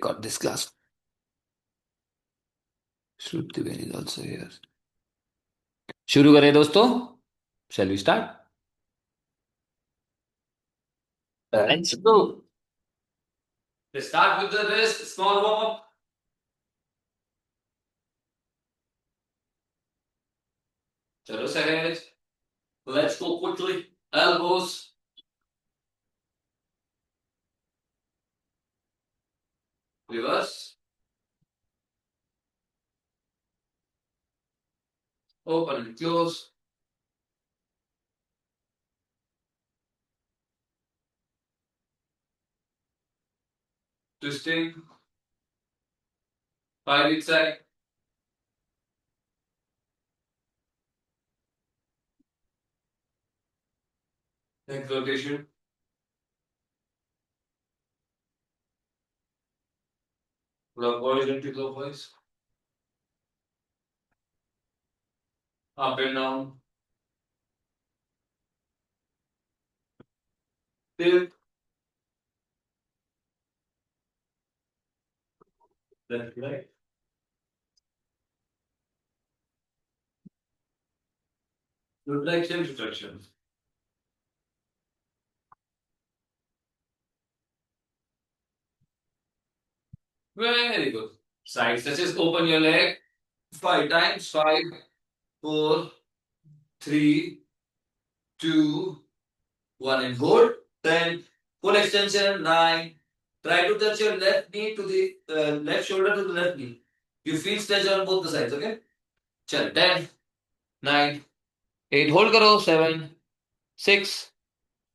record this class. Shruti Ben is also here. शुरू करें दोस्तों. Shall we start? Let's go. Let's start with the wrist small warm up. चलो सहज. Let's go quickly. Elbows. Reverse. Open and close. Twisting. 5 each side. Neck rotation. Clockwise and anti-clockwise. Up and down. Tip. Left, right. Reflection, retraction. Very good. Side stretches. Open your leg. 5 times. 5, 4, 3, 2, 1 and hold. 10. Full extension. 9. Try to touch your left knee to the left shoulder to the left knee. You feel stretch on both the sides. Okay. Chal. 10, 9, 8. Hold karo. 7, 6,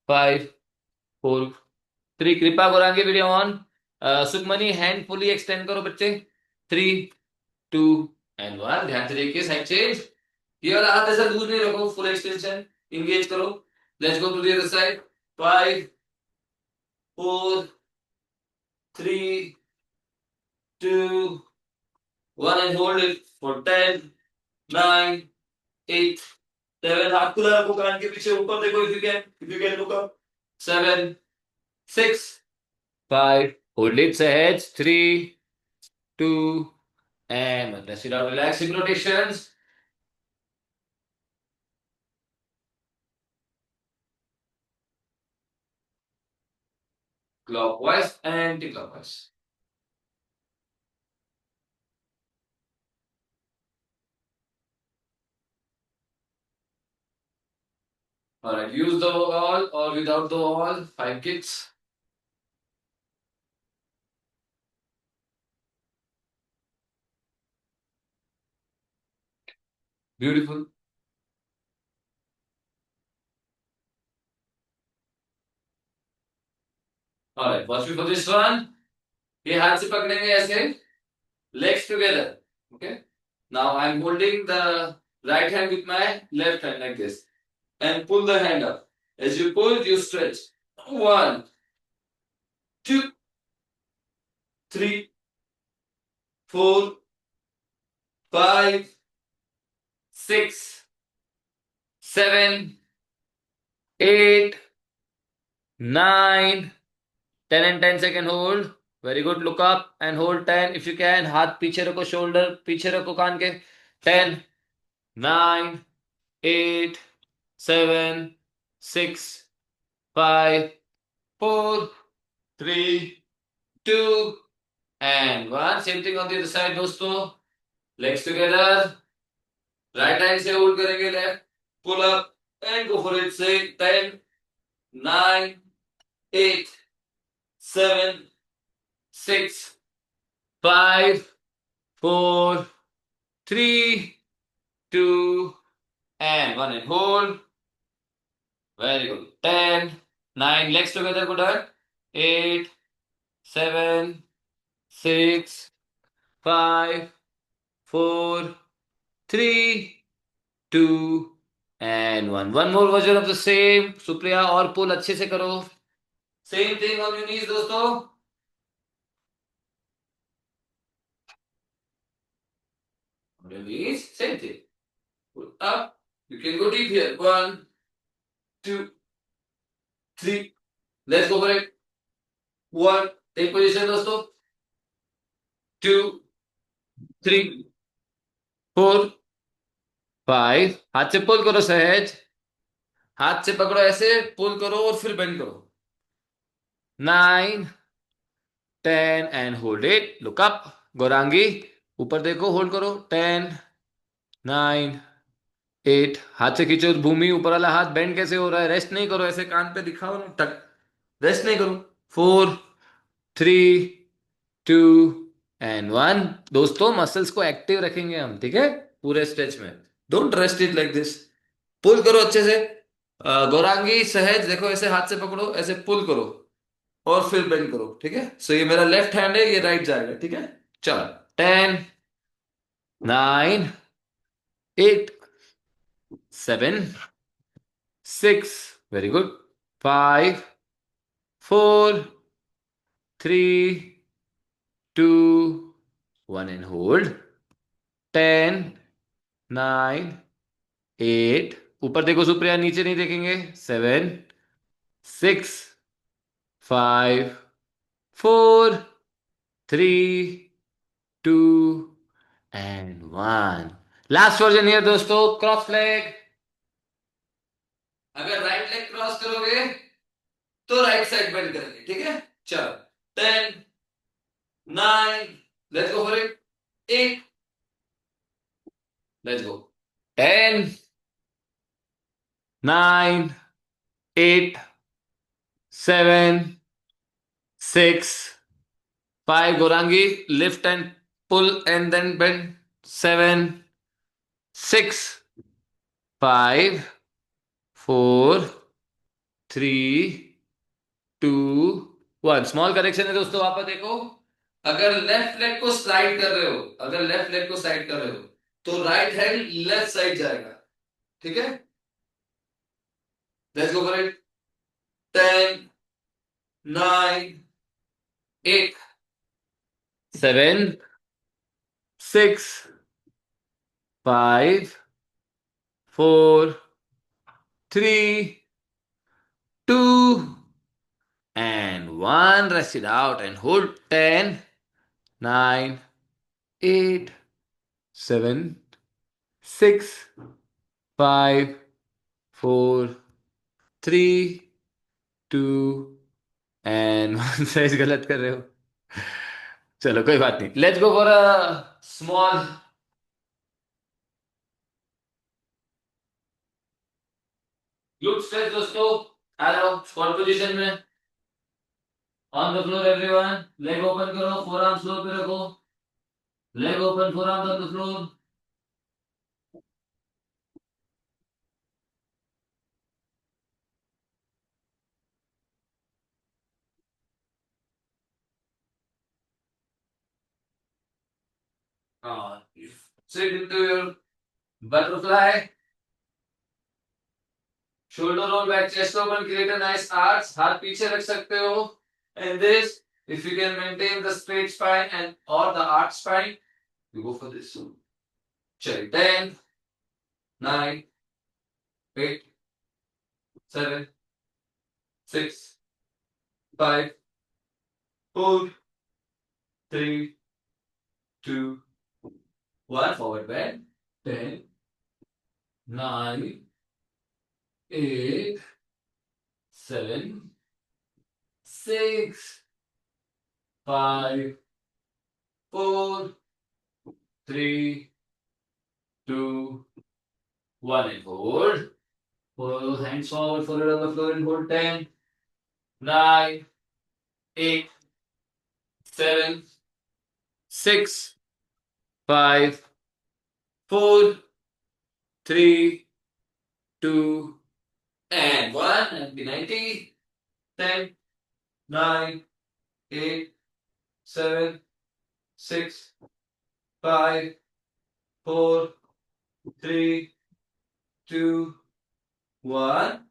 5, 4, 3. कृपा करेंगे video on. Sukhmani hand fully extend करो बच्चे. 3, 2 and 1. ध्यान से देखिए. Side change. ये वाला हाथ ऐसा लूज नहीं रखो. Full extension. इंगेज करो. Let's go to the other side. 5, 4, 3, 2, 1 and hold it for 10, 9, 8, 7. हाथ खुला रखो कान के पीछे. ऊपर देखो if you can look up. 7, 6, 5. Hold it सहज. 3, 2 and let's sit down. Relax. Hip rotations. Clockwise and anti-clockwise. Alright, use the wall or without the wall. 5 kicks. Beautiful. Alright, watch me for this one. ये हाथ से पकड़ेंगे ऐसे. Legs together. Okay. Now I'm holding the right hand with my left hand like this. And pull the hand up. As you pull, you stretch. 1, 2, 3, 4, 5, 6, 7, 8, 9, 10 and 10 second hold. Very good. Look up and hold 10 if you can. हाथ पीछे रखो. Shoulder पीछे रखो कान के. 10, 9, 8, 7, 6, 5, 4, 3, 2 and 1. Same thing on the other side दोस्तों. Legs together. Right hand से hold करेंगे. Left. Pull up and go for it. Say 10, 9, 8, 7, 6, 5, 4, 3, 2 and 1 and hold. Very good. 10, 9. Legs together. Good. 8, 7, 6, 5, 4, 3, 2 and 1. One more version of the same. Supriya और पुल अच्छे से करो. Same thing on your knees दोस्तों. On your knees, same thing. Pull up. You can go deep here. 1, 2, 3. Let's go for it. 1. Take position दोस्तों. 2 3 4 5 हाथ से पुल करो सहज हाथ से पकड़ो ऐसे पुल करो और फिर बेंड करो 9 10 and hold it look up Gaurangi ऊपर देखो होल्ड करो 10 9 8 हाथ से खींचो भूमि ऊपर वाला हाथ बेंड कैसे हो रहा है रेस्ट नहीं करो ऐसे कान पे दिखाओ ना टक रेस्ट नहीं करो 4 3 2 एंड 1 दोस्तों मसल्स को एक्टिव रखेंगे हम ठीक है पूरे स्ट्रेच में don't rest it like this pull करो अच्छे से गौरांगी सहज देखो ऐसे हाथ से पकड़ो ऐसे पुल करो और फिर बेंड करो ठीक है सो ये मेरा लेफ्ट हैंड है ये राइट जाएगा ठीक है चलो 10 9 8 7 6 वेरी गुड 5 4 3 2 1 and hold 10 9 8 ऊपर देखो सुप्रिया नीचे नहीं देखेंगे 7 6 5 4 3 2 एंड 1 लास्ट वर्जन हियर दोस्तों क्रॉस लेग अगर राइट लेग क्रॉस करोगे तो राइट साइड बेंड करेंगे ठीक है चलो 10 9 let's go for it 8 let's go 10 9 8 7 6 5 Gorangi lift and pull and then bend 7 6 5 4 3 2 1 small correction है दोस्तों वापस देखो अगर लेफ्ट लेग को स्लाइड कर रहे हो अगर लेफ्ट लेग को साइड कर रहे हो तो राइट हैंड लेफ्ट साइड जाएगा ठीक है let's go for it 10 9 8 7 6 5 4 3 2 and 1 rest it out and hold 10 9 8 7 6 5 4 3 2 and one size गलत कर रहे हो चलो कोई बात नहीं let's go for a small glute stretch दोस्तों आ जाओ स्क्वाट पोजीशन में on the floor everyone leg open करो फोर आर्म फ्लोर पे रखो leg open forearm on the floor sit into your butterfly shoulder roll back chest open create a nice arch हाथ पीछे रख सकते हो and this if you can maintain the straight spine and or the arch spine you go for this चलिए 10 9 8 7 6 5 4 3 2 1 forward bend 10 9 8 7 6 5 4 3 2 1 and hold pull hands forward forward on the floor and hold 10 9 8 7 6 5 4 3 2 and 1 and be 90 10 9 8 7 6 5 4 3 2 1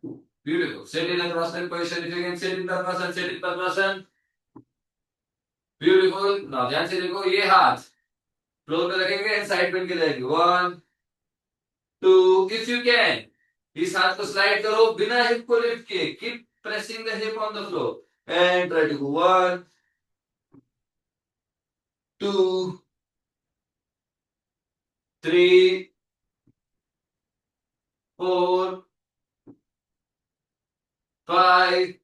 beautiful sit in a cross-legged position if you can sit in Padmasana sit in Padmasana beautiful now ध्यान से देखो ये हाथ floor पे रखेंगे and side bend के जाएंगे 1 2 if you can इस हाथ को स्लाइड करो बिना हिप को लिफ्ट किए keep pressing the hip on the floor and try to go 1 2 2, 3, 4, 5,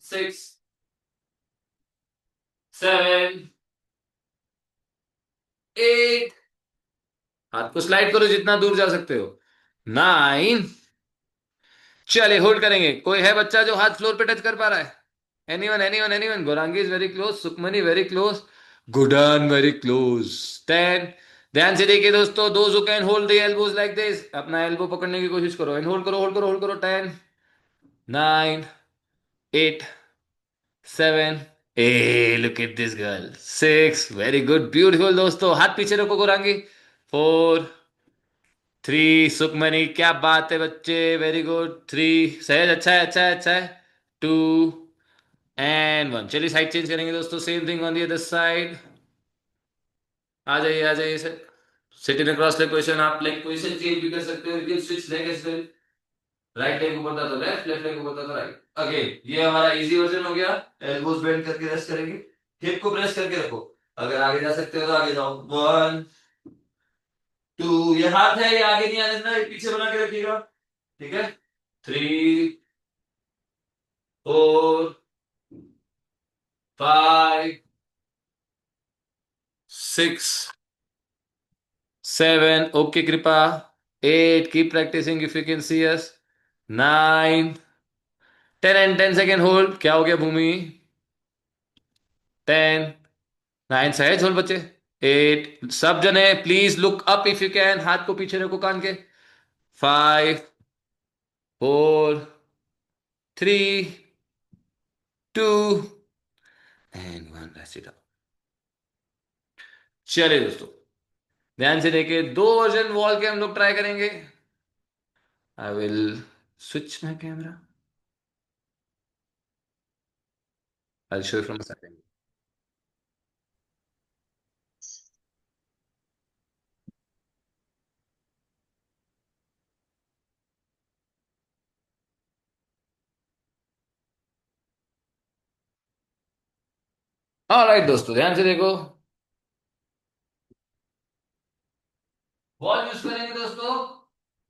6, 7, 8. हाथ को स्लाइड करो जितना दूर जा सकते हो. 9. चलिए होल्ड करेंगे. कोई है बच्चा जो हाथ फ्लोर पे टच कर पा रहा है? Anyone anyone anyone. Gaurangi is very close. Sukhmani very close. Gooden very close. 10. ध्यान से देखिए दोस्तों. Those who can hold the elbows like this, अपना एल्बो पकड़ने की कोशिश करो. एंड होल्ड करो होल्ड करो होल्ड करो. 10, 9, 8, 7. ए look at this girl. 6. Very good beautiful दोस्तों. हाथ पीछे रखो गौरांगी. 4, 3. सुखमनी क्या बात है बच्चे. Very good. 3. सहज अच्छा है अच्छा है अच्छा है. 2 एंड 1. चलिए साइड चेंज करेंगे दोस्तों. Same thing on the other side. आ जाइए आ जाइए sir. Sit in across leg position. आप लेग पोजीशन चेंज भी कर सकते हो. You can switch leg as well. Right leg ऊपर था तो लेफ्ट, लेफ्ट लेग ऊपर था तो राइट. अगेन ये हमारा इजी वर्जन हो गया. एल्बोज बेंड करके रेस्ट करेंगे. हिप को प्रेस करके रखो. अगर आगे जा सकते हो तो आगे जाओ. 1, 2. ये हाथ है ये आगे नहीं आने देना. ये पीछे बना के रखिएगा. ठीक है. 3, 4, 5, 6, 7. Okay, Kripa. 8. Keep practicing if you can see us. 9. 10 and 10 second hold. क्या हो गया भूमि? 10. 9. सहज होल्ड बच्चे. 8. सब जने please look up if you can. हाथ को पीछे रखो कान के. 5, 4, 3, 2 एंड 1. Rest it out. चलिए दोस्तों ध्यान से देखिए. दो वर्जन वॉल के हम लोग ट्राई करेंगे. I will switch my camera. I show you from side. Alright दोस्तों ध्यान से देखो. वॉल यूज करेंगे दोस्तों.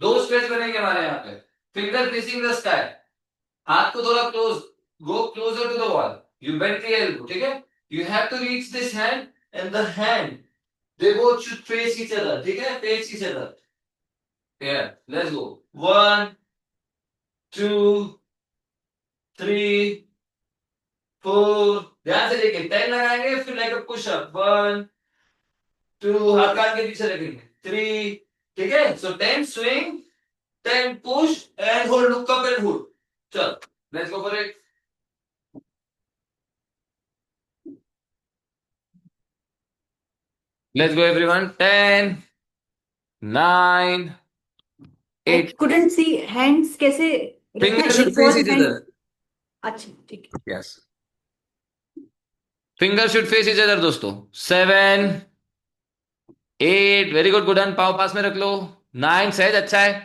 दो स्ट्रेच बनेंगे हमारे यहाँ पे. Finger facing the sky. हाथ को थोड़ा close. Go closer to the wall. You bend the elbow. ठीक है. You have to reach this hand and the hand. They both should face each other. ठीक है. Face each other. Here let's go. 1, 2, 3, 4. ध्यान से देखिए. 10 लगाएंगे फिर like a push up. 1, 2. हाथ कान के पीछे रखेंगे. 3. ठीक है. सो 10 swing, 10 push and hold. Look up and hold. चल let's go for it. Let's go everyone. 10, 9, I 8. couldn't see hands कैसे रखना Finger है. should एक face one each hand. other. अच्छा ठीक है. Yes. Finger should face each other दोस्तों. 7, 8. Very good. Gooden. पाव पास में रख लो. 9. सहज अच्छा है.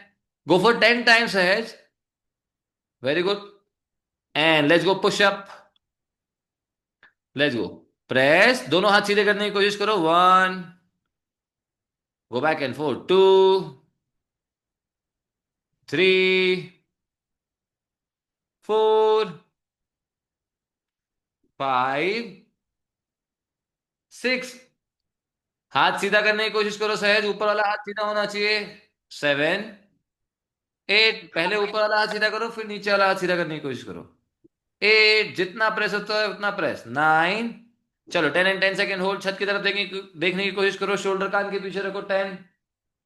Go for 10 times सहज. Very good. And let's go push up. Let's go. Press. दोनों हाथ सीधे करने की कोशिश करो. 1. Go back and forth. 2, 3, 4, 5, 6. हाथ सीधा करने की कोशिश करो सहज. ऊपर वाला हाथ सीधा होना चाहिए. 7, 8. पहले ऊपर वाला हाथ सीधा करो फिर नीचे वाला हाथ सीधा करने की कोशिश करो. 8. जितना प्रेस होता है उतना प्रेस. 9. चलो 10 एंड 10 सेकेंड होल्ड. छत की तरफ देखने की कोशिश करो. शोल्डर कान के पीछे रखो. 10,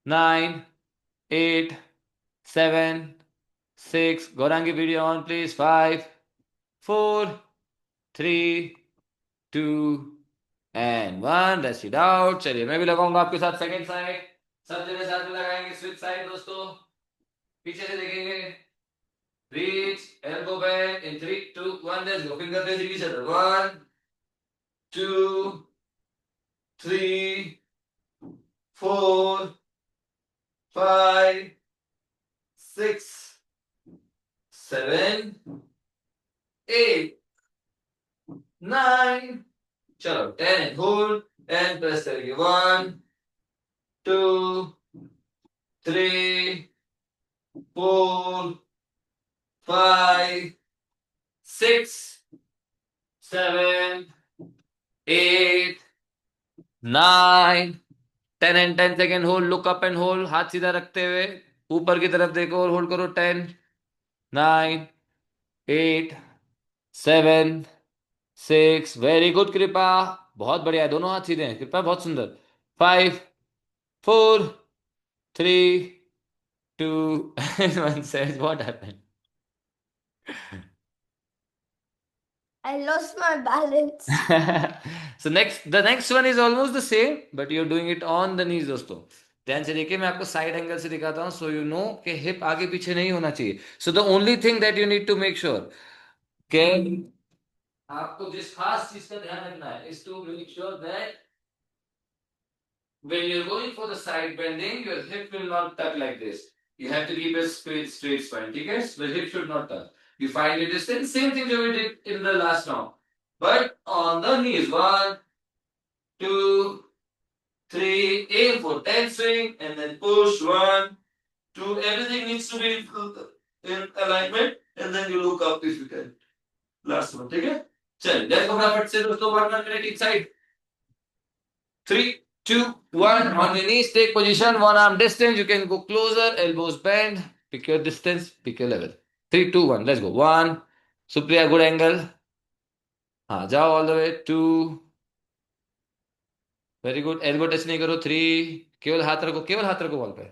9, 8, 7, 6. Gaurangi video on please. 5, 4, 3, 2 and 1. Rest it out. चलिए मैं भी लगाऊंगा आपके साथ सेकंड साइड. सब जगह साथ में लगाएंगे. स्विच साइड दोस्तों. पीछे से देखेंगे. Reach elbow bend in 3, 2, 1. Let's go. Finger facing each other. 1, 2, 3, 4, 5, 6, 7, 8, 9, चलो 10 and hold and press करेंगे 1 2 3 4 5 6 7 8 9 10 and 10 second hold look up and hold हाथ सीधा रखते हुए ऊपर की तरफ देखो और होल्ड करो 10 9 8 7 6 वेरी गुड कृपा बहुत बढ़िया है दोनों हाथ सीधे हैं कृपा बहुत सुंदर 5 4 3 2 1 says what happened. I lost my balance. So the next one is almost the same, but you're doing it on the knees दोस्तों. ध्यान से देखिए मैं आपको साइड एंगल से दिखाता हूं सो यू नो कि हिप आगे पीछे नहीं होना चाहिए. So the only thing that you need to make sure कि आपको जिस खास चीज का ध्यान रखना है is to make sure that when you're going for the side bending, your hip will not tuck like this. You have to keep a straight spine. Okay? So the hip should not tuck. You find your distance. Same thing that we did in the last round. But on the knees. 1 2 3. Aim for 10 swing and then push. 1 2. Everything needs to be in alignment. And then you look up if you can. Last one. Okay? चल let's go फटाफट से दोस्तों partner करें each side. 3 2 1 on your knees take position one arm distance you can go closer elbows bend pick your distance pick your level 3 2 1 let's go 1 Supriya good angle हाँ जाओ all the way 2 very good elbow touch नहीं करो 3 केवल हाथ रखो ball पे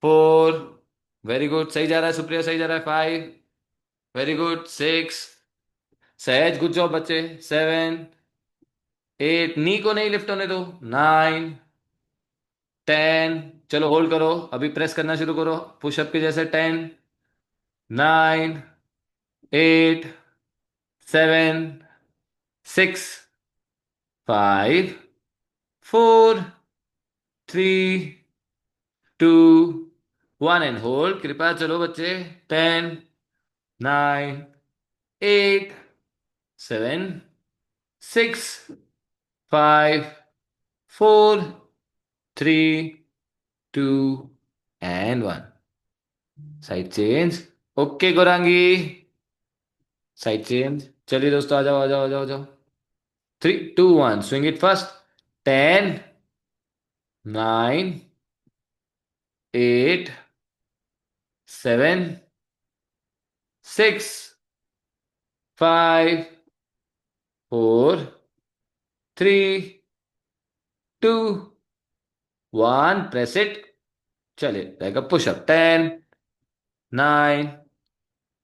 4 very good सही जा रहा है सुप्रिया सही जा रहा है 5 very good 6 सहज गुड जॉब बच्चे 7 8 नी को नहीं लिफ्ट होने दो 9 10 चलो होल्ड करो अभी प्रेस करना शुरू करो पुशअप के जैसे 10 9 8 7 6 5 4 3 2 1 एंड होल्ड कृपया चलो बच्चे 10 9 8 7 6 5 4 3 2 and 1 side change okay Gorangi side change चलिए दोस्तों आ जाओ आ जाओ आ जाओ आ जाओ 3 2 1 swing it first 10 9 8 7 6 5 4 3 2 1 press it चलिए like a push up 10 9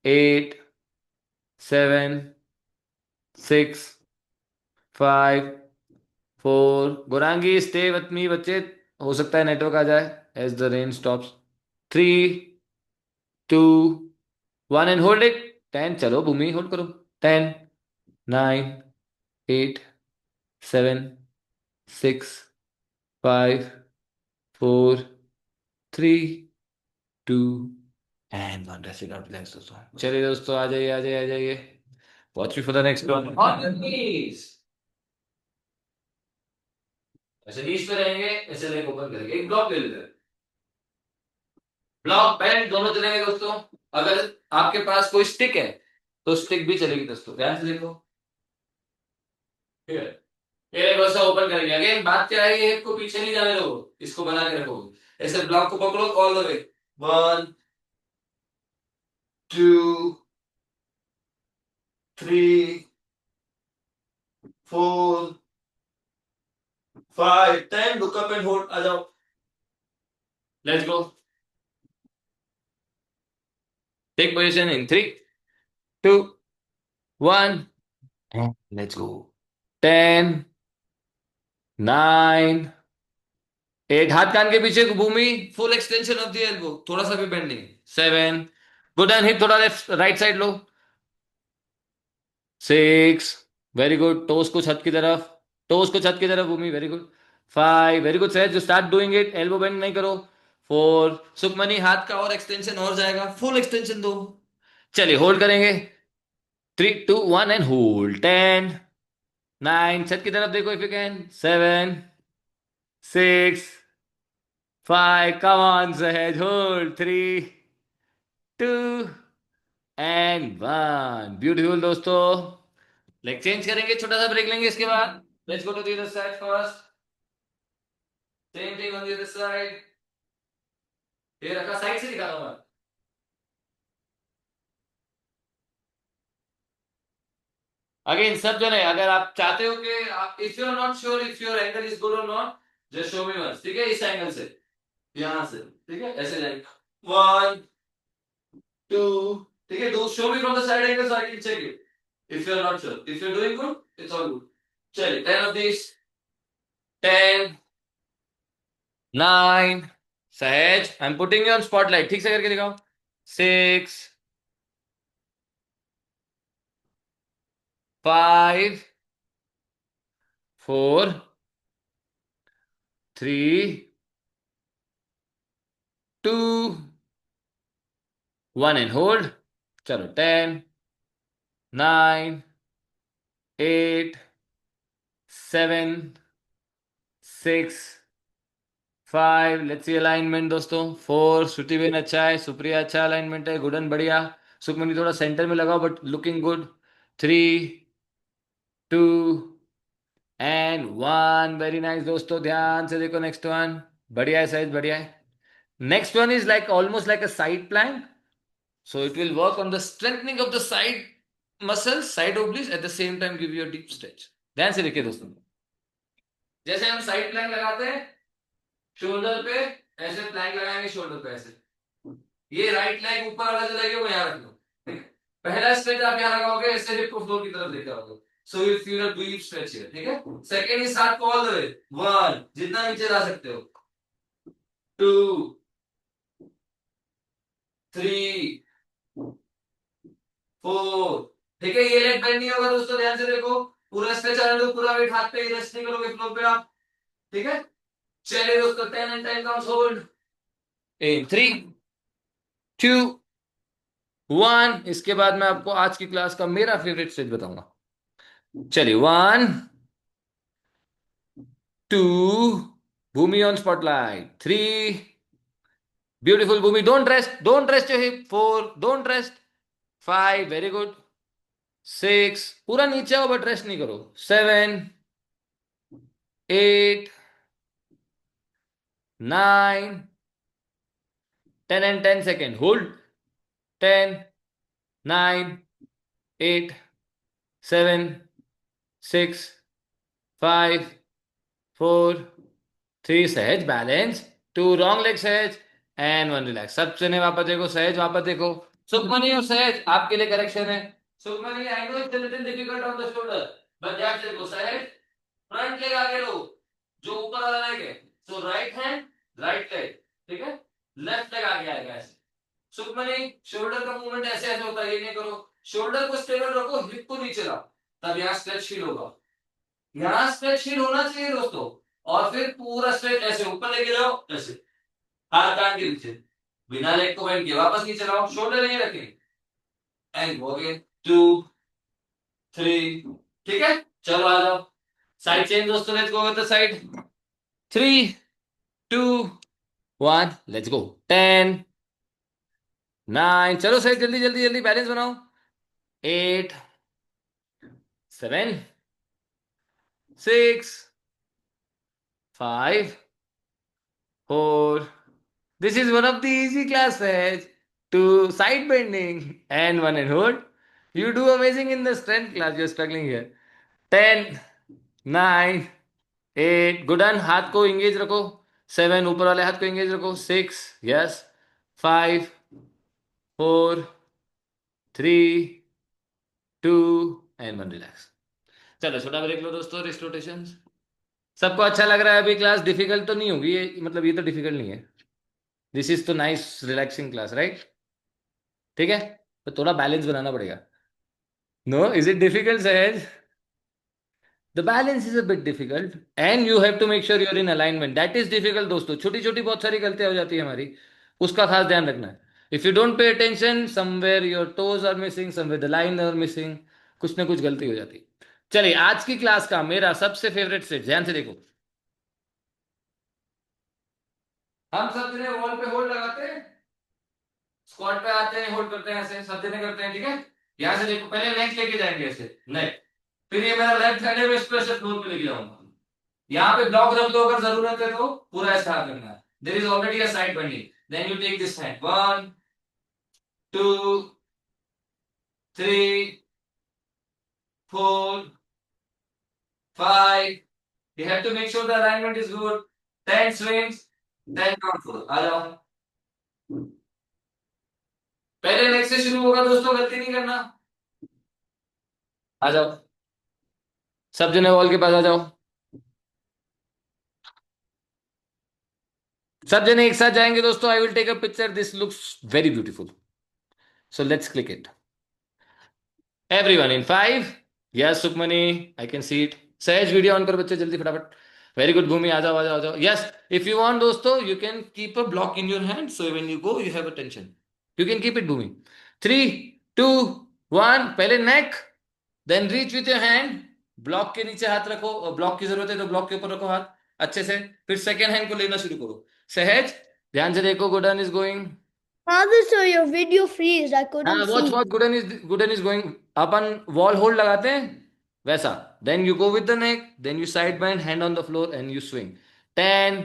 8 7 6 5 4 Gorangi stay with me बच्चे हो सकता है नेटवर्क आ जाए as the rain stops 3 2 1 and hold it 10 चलो भूमि होल्ड करो 10 9 8 7 6 5 4 3 2 and 1 rest it out relax दोस्तों चलिए दोस्तों आ जाइए आ जाइए आ जाइए watch me for the next one on your knees ऐसे नीज पे रहेंगे ऐसे लेग ओपन करेंगे एक ब्लॉक ले लेते हैं ब्लॉक पैंट दोनों चलेंगे दोस्तों अगर आपके पास कोई स्टिक है तो स्टिक भी चलेगी दोस्तों ध्यान से देखो ठीक है ये देखो ऐसा ओपन करेंगे अगेन बात क्या है ये को पीछे नहीं जाने दो इसको बना के रखो ऐसे ब्लॉक को पकड़ो all the way 1 2 3 4 5 10 look up and hold आ जाओ let's go take position in 3 2 1 let's go 10 9 8 हाथ कान के पीछे Bhumi full extension of the elbow थोड़ा सा भी बेंड नहीं 7 गुड एंड हिप थोड़ा लेफ्ट राइट साइड लो 6 वेरी गुड टोस को छत की तरफ Bhumi very good 5 very good Sahaj start doing it elbow bend नहीं करो 4 सुखमनी हाथ का और एक्सटेंशन और जाएगा फुल एक्सटेंशन दो चलिए होल्ड करेंगे 3 2 1 एंड होल्ड 10 9, छत की तरफ देखो if you can. 7, 6, 5, come on Sahaj, hold. 3, 2 and 1, beautiful दोस्तों। लेग चेंज करेंगे, छोटा सा ब्रेक लेंगे इसके बाद। Let's go to the other side first. Same thing on the other side. ये रखा, साइड से दिखा रहा हूं मैं। अगेन सब जने, अगर आप चाहते हो कि if you are not sure if your angle is good और not, just show me once, ठीक है? इस एंगल से, यहां से, ठीक है? ऐसे जाएगा। 1, 2, ठीक है? Do show me from the side angle so I can check it. If you are not sure, if you are doing good, it's all good. चलिए, 10 of this. 10, 9, Sahaj, I am putting you on spotlight, ठीक से करके दिखाओ। 6, 5, 4, 3, 2, 1 and hold. चलो, 10, 9, 8, 7, 6, 5, let's see alignment दोस्तों। 4, श्रुति Ben अच्छा है, सुप्रिया अच्छा अलाइनमेंट है, गुडन बढ़िया। सुखमनी थोड़ा सेंटर में लगाओ but looking good. 3, 2 and 1, very nice दोस्तों, ध्यान से देखो। नेक्स्ट वन बढ़िया है सहज, बढ़िया है। Next one is like almost like a side plank, so it will work on the strengthening of the side muscles, side obliques, at the same time give you a deep stretch. ध्यान से देखिए दोस्तों, जैसे हम side plank लगाते हैं shoulder पे, ऐसे प्लैंक लगाएंगे शोल्डर पे ऐसे। ये राइट लेग ऊपर वाला जो लेग है वो यहाँ रख लो। पहला स्ट्रेच आप यहाँ लगाओगे, ऐसे हिप को फ्लोर की तरफ लेकर आओगे, so you feel a deep stretch here, ठीक है? सेकंड इज हाथ को ऑल द वे। 1, जितना नीचे ला सकते हो। 2, 3, 4, ठीक है? ये लेग बेंड नहीं होगा दोस्तों, ध्यान से देखो। पूरा स्ट्रेच आने दो, पूरा वेट हाथ पे, रेस्ट नहीं करोगे फ्लोर पे आप, ठीक है? चलिए दोस्तों, 10 एंड 10 काउंट्स, होल्ड इन 3, 2, 1। इसके बाद मैं आपको आज की क्लास का मेरा फेवरेट स्ट्रेच बताऊंगा। चलिए, 1, 2, Bhumi on spotlight. 3, beautiful Bhumi, don't rest your hip. 4, don't rest. 5, very good. 6, पूरा नीचे आओ बट रेस्ट नहीं करो। 7, 8, 9, 10 एंड 10 सेकेंड, होल्ड। 10, 9, 8, 7, 6, 5, 4, 3, सहज बैलेंस। 2, रॉन्ग लेग सहज, एंड 1, रिलैक्स। सब जने वापस देखो, सहज वापस देखो। सुखमनी और सहज आपके लिए करेक्शन है। सुखमनी, आई know it's a little difficult on the shoulder, but ध्यान से देखो। सहज, फ्रंट लेग आगे लो, जो ऊपर वाला लेग है, सो राइट हैंड, राइट लेग, ठीक है? लेफ्ट लेग आगे आएगा ऐसे। सुखमनी, शोल्डर का मूवमेंट ऐसे ऐसे होता है, ये नहीं करो। शोल्डर को स्टेबल रखो, हिप को नीचे लाओ, तब यहाँ स्ट्रेच फील होगा। यहाँ स्ट्रेच फील होना चाहिए दोस्तों। और फिर पूरा स्ट्रेच ऐसे ऊपर लेके जाओ, ऐसे हाथ कान के नीचे, बिना लेग को बेंड किए वापस नीचे लाओ, शोल्डर नहीं रखें, एंड गो अगेन। 2, 3, ठीक है? चलो आ जाओ, साइड चेंज दोस्तों, let's go with the side. 3, 2, 1, let's go. 10, 9, चलो सही, जल्दी जल्दी जल्दी बैलेंस बनाओ। 8, 7, 6, 5, 4, this is one of the easy classes. 2, side bending, and 1 and hold. You do amazing in the strength class. You're struggling here. 10, 9, 8, good on, हाथ को engage रखो। 7, ऊपर वाले हाथ को engage रखो। 6, yes। 5, 4, 3, 2 and 1, relax। चलो छोटा ब्रेक लो दोस्तों, रिस्ट रोटेशन। सबको अच्छा लग रहा है अभी? क्लास डिफिकल्ट तो नहीं होगी ये, मतलब ये तो डिफिकल्ट नहीं है। दिस इज तो नाइस रिलैक्सिंग क्लास, राइट? ठीक है, तो थोड़ा बैलेंस बनाना पड़ेगा। No, is it difficult Sahaj? The balance is a bit difficult and you have to make sure you're in alignment, that is difficult दोस्तों। छोटी छोटी बहुत सारी गलतियां हो जाती है हमारी, उसका खास ध्यान रखना है। If you don't pay attention, somewhere your toes are missing, somewhere the line are missing, कुछ ना कुछ गलती हो जाती है। चलिए आज की क्लास का मेरा सबसे फेवरेट सेट, ध्यान से देखो। हम सब जने वॉल पे होल्ड लगाते हैं, स्क्वाट पे आते हैं, होल्ड करते हैं, ऐसे सब जने करते हैं, ठीक है। यहां से देखो, पहले नेक लेके जाएंगे ऐसे, नेक। फिर ये मेरा लेफ्ट हैंड है, मैं इसको ऐसे फ्लोर पे लेके जाऊंगा। यहाँ पे ब्लॉक रख दो अगर जरूरत है तो, पूरा ऐसा करना है। There is already a side bending, then you take this hand, 1 2 3 4 5। You have to make sure the alignment is good. 10 swings, 10 count full. आ जाओ। पहले लेग से शुरू होगा दोस्तों, गलती नहीं करना। आ जाओ, सब जने वॉल के पास आ जाओ। सब जने एक साथ जाएंगे दोस्तों। I will take a picture, this looks very beautiful, so let's click it. Everyone in 5। Yes Sukhmani, I can see it. Sahaj video on कर बच्चे, जल्दी फटाफट। वेरी गुड भूमि, आ जाओ आ जाओ आ जाओ। यस, इफ यू वांट दोस्तों you can keep a block in your hand, so when you go you have attention. You can keep it Bhumi. 3 2 1। पहले neck, then reach with your hand, block के नीचे हाथ रखो, और ब्लॉक की जरूरत है तो ब्लॉक के ऊपर रखो हाथ अच्छे से। फिर सेकेंड हैंड को लेना शुरू करो। सहज ध्यान से देखो, good and is going. Father, so your video freezed. I हाँ couldn't watch see. Watch, good and is going. अपन वॉल होल्ड लगाते हैं वैसा, then you go with the neck, then you side bend, hand on the floor and you swing. 10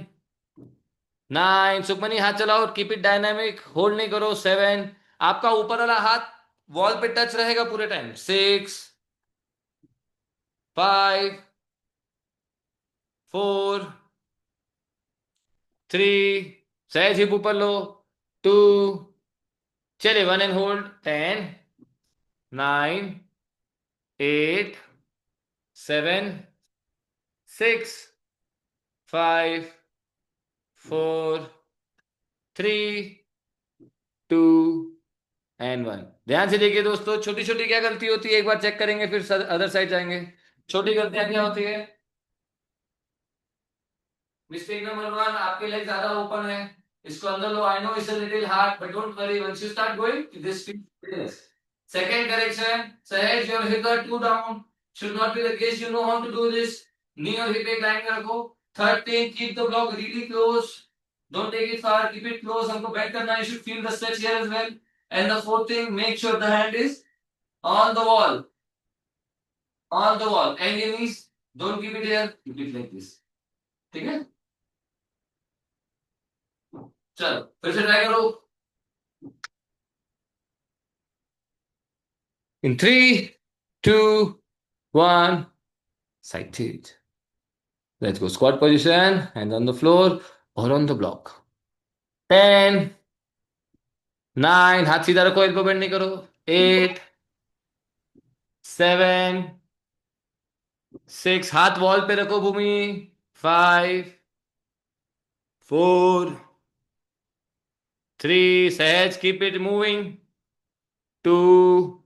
9। Sukhmani हाथ चलाओ, keep it dynamic, hold नहीं करो। 7। आपका ऊपर वाला हाथ वॉल पे टच रहेगा पूरे टाइम। 6 5 4 3। सहज हिप ऊपर लो। 2। चलिए 1 एंड होल्ड। 10 9 8 7 6 5 4 3 2 एंड 1। ध्यान से देखिए दोस्तों, छोटी छोटी क्या गलती होती है एक बार चेक करेंगे, फिर अदर साइड जाएंगे। छोटी गलतियां क्या होती है? मिस्टेक नंबर 1, आपके लेग ज्यादा ओपन है, इसको अंदर लो। I know it's a little hard but don't worry, once you start going this feels. Second correction, Sahaj your hip are too down, should not be the case, you know how to do this. Knee और hip एक line में रखो। Third thing, keep the block really close, don't take it far, keep it close. हमको bend करना है, you should feel the stretch here as well. And the fourth thing, make sure the hand is on the wall, on the wall, and your knees don't keep it here, keep it like this, ठीक है। चलो फिर से try करो। इन 3 2 1, side tilt, let's go squat position, hands on the floor or on the block। 10 9, हाथ सीधा रखो, elbow bend नहीं करो। 8 7 6, हाथ वॉल पे रखो भूमि। 5 4 3, सहज keep it moving। 2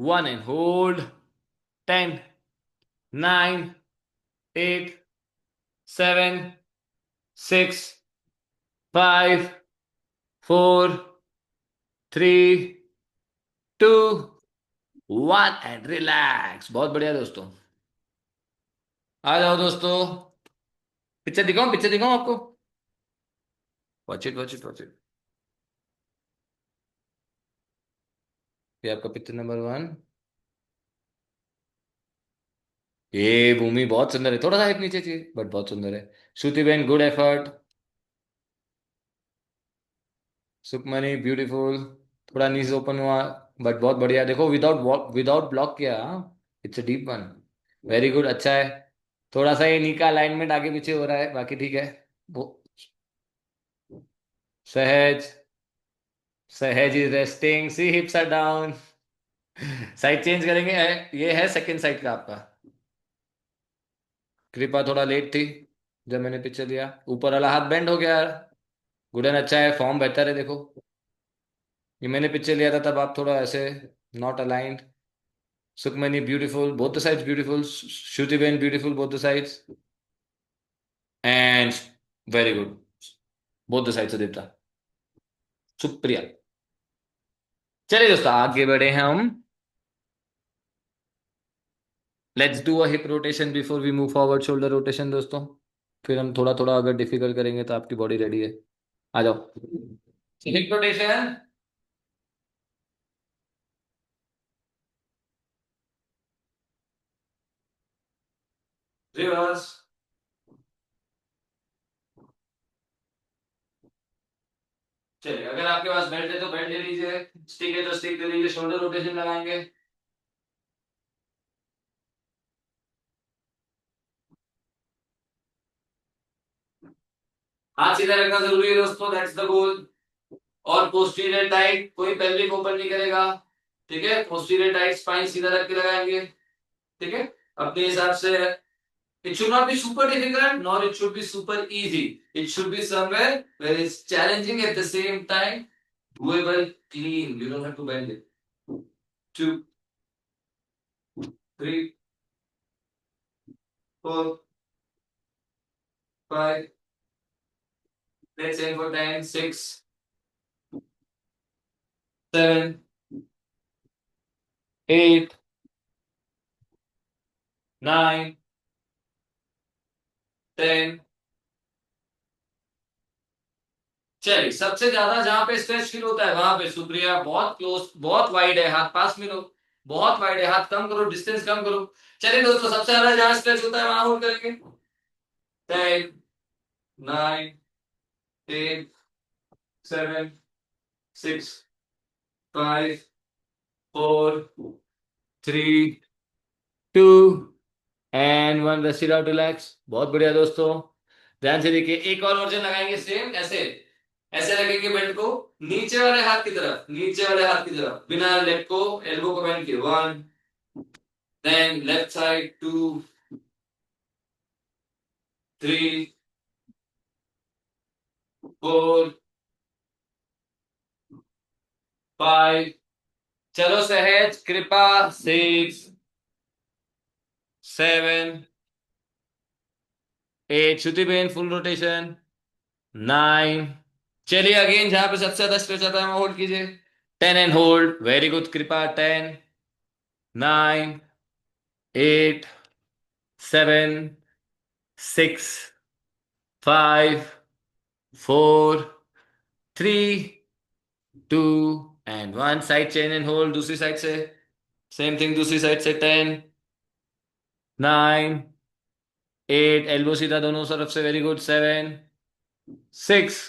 1 and hold। 10 9 8 7 6 5 4 3 2 1 and relax. बहुत बढ़िया दोस्तों, आ जाओ दोस्तों। पिक्चर दिखाऊं आपको? Watch it watch it watch it. ये आपका पिक्चर नंबर 1। ये भूमि बहुत सुंदर है, थोड़ा सा हिप नीचे चाहिए बट बहुत सुंदर है। श्रुति बहन गुड एफर्ट। सुखमनी ब्यूटीफुल, थोड़ा नीज ओपन हुआ बट बहुत बढ़िया। देखो विदाउट विदाउट ब्लॉक किया, it's a deep one. Very good, अच्छा है। थोड़ा सा ये नी का अलाइनमेंट आगे पीछे हो रहा है, बाकी ठीक है। वो Sahaj, Sahaj is resting, see hips are down. Side change करेंगे। ये है सेकंड साइड का आपका। कृपा थोड़ा लेट थी जब मैंने पिक्चर लिया, ऊपर वाला हाथ बेंड हो गया। गुडन अच्छा है, फॉर्म बेहतर है। देखो ये मैंने पिक्चर लिया था तब आप थोड़ा ऐसे not aligned. Sukhmani beautiful, both the sides beautiful. Shruti ben beautiful, both the sides. And very good, both the sides Devta. Supriya. चलिए दोस्तों आगे बढ़े हैं हम। Let's do a hip rotation before we move forward, shoulder rotation दोस्तों। फिर हम थोड़ा थोड़ा अगर डिफिकल्ट करेंगे तो आपकी बॉडी रेडी है। आ जाओ। Hip rotation. रिवर्स। चलिए, अगर आपके पास बेल्ट है तो बेल्ट ले लीजिए, स्टिक है तो स्टिक ले लीजिए, शोल्डर रोटेशन लगाएंगे। हाथ सीधा रखना जरूरी है दोस्तों, दैट्स द गोल। और पोस्टीरियर टाइट, कोई पेल्विक ओपन नहीं करेगा। ठीक है, पोस्टीरियर टाइट, स्पाइन सीधा रख के लगाएंगे। ठीक है, अपने हिसाब से। It should not be super difficult, nor it should be super easy. It should be somewhere where it's challenging at the same time, doable, clean. You don't have to bend it. 2, 3, 4, 5. Let's aim for 10, 6, 7, 8, 9, 10. चलिए, सबसे ज्यादा जहां पे stretch feel होता है वहां पे सुप्रिया बहुत क्लोज, बहुत वाइड है, हाथ पास में लो। बहुत वाइड है, हाथ कम करो, डिस्टेंस कम करो। चलिए दोस्तों, सबसे ज्यादा जहां स्ट्रेच होता है वहां होल्ड करेंगे। 10, 9, 8, 7, 6, 5, 4, 3, 2 and 1। Rest it out, relax. बहुत बढ़िया दोस्तों, ध्यान से देखिए। एक और वर्जन लगाएंगे सेम ऐसे। ऐसे रखेंगे बेल्ट को नीचे वाले हाथ की तरफ, नीचे वाले हाथ की तरफ, बिना लेग को, एल्बो को बेंड किए। 1, देन लेफ्ट साइड 2, 3, 4, 5। चलो सहज कृपा। 6, 7, 8। श्रुति बेन फुल रोटेशन। 9। चलिए अगेन, जहां पे सबसे ज्यादा स्ट्रेच आता है वहां होल्ड कीजिए। 10 एंड होल्ड, वेरी गुड कृपा। 10, 9, 8, 7, 6, 5, 4, 3, 2 and 1। Side chain and hold, दूसरी साइड से सेम थिंग, दूसरी साइड से। 10, 9, 8। एल्बो सीधा दोनों तरफ से, very good. 7, 6,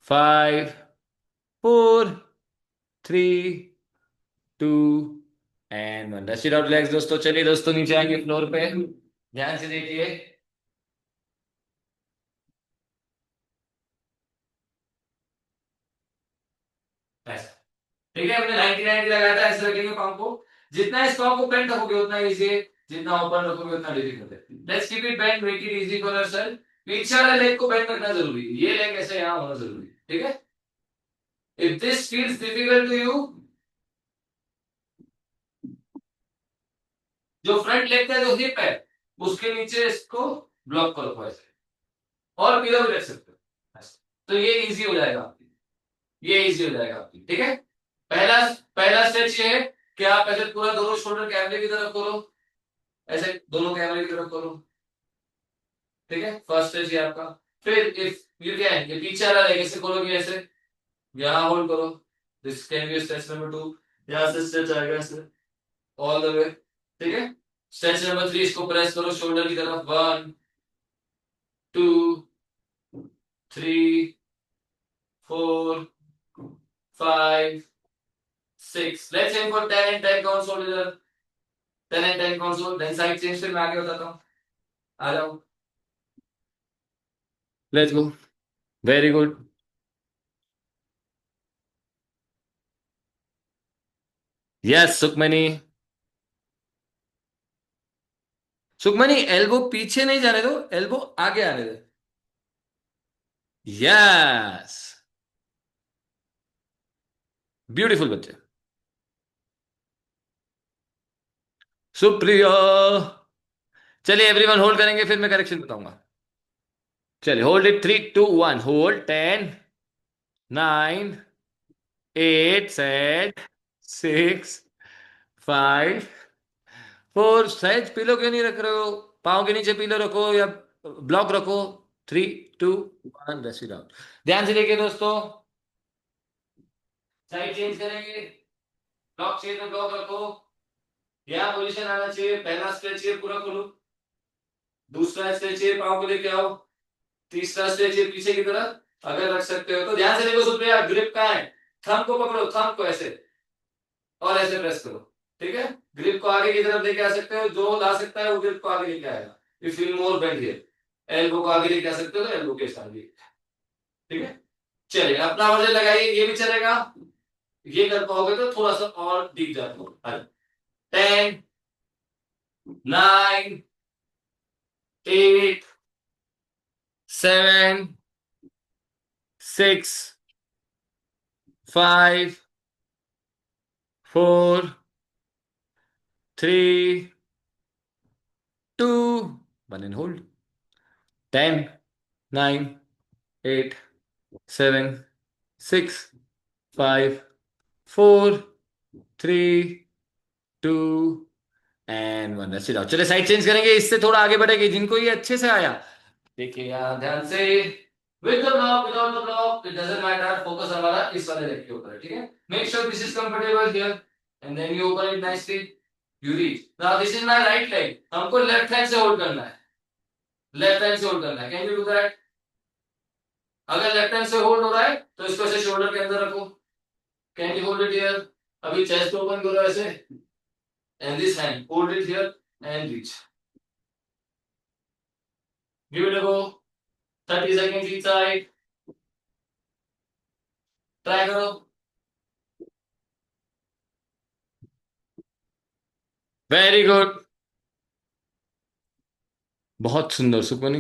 5, 4, 3, 2 and 1। Rest it out, relax दोस्तों। चलिए दोस्तों, नीचे आएंगे फ्लोर पे, ध्यान से देखिए। ऐसा। ठीक है, हमने 99 लगाया था, ऐसे रखेंगे पाँव को। जितना इस पाँव को बेंड रखोगे उतना इजी है, जितना ओपन रखोगे उतना डिफिकल्ट है। Let's keep it bend, make it easy for yourself. पीछे वाले लेग को बेंड रखना जरूरी है, ये लेग ऐसे यहां होना जरूरी है। ठीक है, if this feels difficult to you, जो फ्रंट लेग का जो हिप है उसके नीचे इसको ब्लॉक करो ऐसे, और पिलो भी रख सकते हो ऐसे। तो ये इजी हो जाएगा आपकी, ये इजी हो जाएगा आपकी। ठीक है, पहला पहला स्टेच ये है कि आप ऐसे पूरा दोनों शोल्डर कैमरे की तरफ करो, ऐसे दोनों कैमरे की तरफ करो। ठीक है, फर्स्ट स्टेज ये आपका। फिर इफ यू कैन, ये पीछे वाला लेग ऐसे करोगे, ऐसे यहां होल्ड करो। This can be stage number 2। यहां से स्टेज आएगा ऐसे ऑल द वे। ठीक है, स्टेज नंबर 3, इसको प्रेस करो शोल्डर की तरफ। 1, 2, 3, 4, 5, 6। Let's aim for 10 and 10 count shoulder. 10 and 10 count shoulder, then side change. फिर मैं आगे बताता हूं, आ जाओ। Let's go, very good. Yes Sukhmani. Sukhmani, elbow पीछे नहीं जाने दो, एल्बो आगे आने दो। यस, ब्यूटीफुल बच्चे। सुप्रिया। चलिए एवरीवन होल्ड करेंगे, फिर मैं करेक्शन बताऊंगा। चलिए होल्ड इट। 3, 2, 1 होल्ड। 10, 9, 8, 7, 6, 5, 4 सहज पिलो क्यों नहीं रख रहे हो? पाँव के नीचे पिलो रखो या ब्लॉक रखो। 3 2 1 रेस्ट इट आउट। ध्यान से देखिए दोस्तों, साइड चेंज करेंगे, ब्लॉक चाहिए तो ब्लॉक रखो, यहाँ पोजीशन आना चाहिए, पहला स्ट्रेच है पूरा खोलो, दूसरा स्ट्रेच है पाँव को लेके आओ, तीसरा स्ट्रेच है पीछे की तरफ, अगर रख सकते हो तो। ध्यान से देखो सुप्रिया, ग्रिप कहाँ है? थंब को पकड़ो, थंब को ऐसे और ऐसे प्रेस करो, ठीक है? ग्रिप को आगे की तरफ लेके आ सकते हो, जो ला सकता है वो ग्रिप को आगे लेके आएगा। You feel more bend here, elbow को आगे लेके आ सकते हो तो एल्बो के साथ भी, ठीक है? चलिए अपना वजन लगाइए, ये भी चलेगा, ये कर पाओगे तो थोड़ा सा और डीप जाते हो। 10 9 8 7 6 5 4 3 2 1 and hold. 10 9 8 7 6 5 4 3 2 and 1 rest it out. चलिए साइड चेंज करेंगे, इससे थोड़ा आगे बढ़ेंगे जिनको ये अच्छे से आया। देखिए यहाँ ध्यान से, with the block without the block it doesn't matter, focus हमारा इस वाले लेग के ऊपर है, ठीक है? Make sure this is comfortable here and then you open it nicely, you reach. Now this is my right leg, हमको left hand से होल्ड करना है, लेफ्ट हैंड से होल्ड करना है। Can you do that? अगर लेफ्ट हैंड से hold हो रहा है तो इसको ऐसे शोल्डर के अंदर रखो। Can you hold it here? अभी चेस्ट ओपन करो ऐसे, and this hand hold it here and reach. Give it a go, 30 seconds each side, try करो। वेरी गुड, बहुत सुंदर Supni,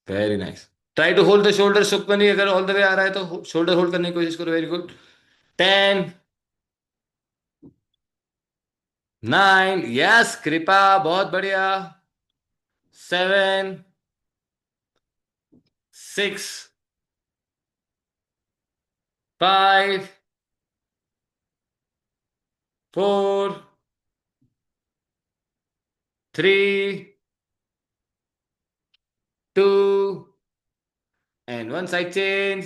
very nice. Try to hold the shoulder Supni, अगर all the way आ रहा है तो शोल्डर होल्ड करने की कोशिश करो। Very good. 10 9 यस कृपा, बहुत बढ़िया। 7 6 5 4 3 2 and 1 side change.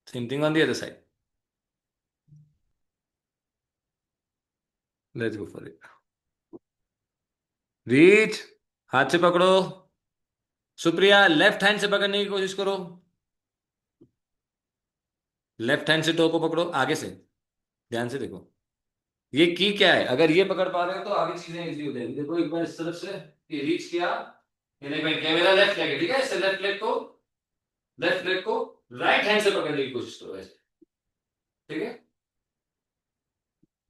Same thing on the other side. Let's go for it. Reach, हाथ से पकड़ो। सुप्रिया लेफ्ट हैंड से पकड़ने की कोशिश करो, लेफ्ट हैंड से टो को पकड़ो आगे से। ध्यान से देखो, ये की क्या है, अगर ये पकड़ पा रहे हो तो आगे चीजें इजी हो जाएंगी। देखो एक बार इस तरफ से ये रीच किया, ये देख भाई कैमरा लेफ्ट लेग है, ठीक है? इससे लेफ्ट लेग को राइट हैंड से पकड़ने की कोशिश करो ऐसे, ठीक है?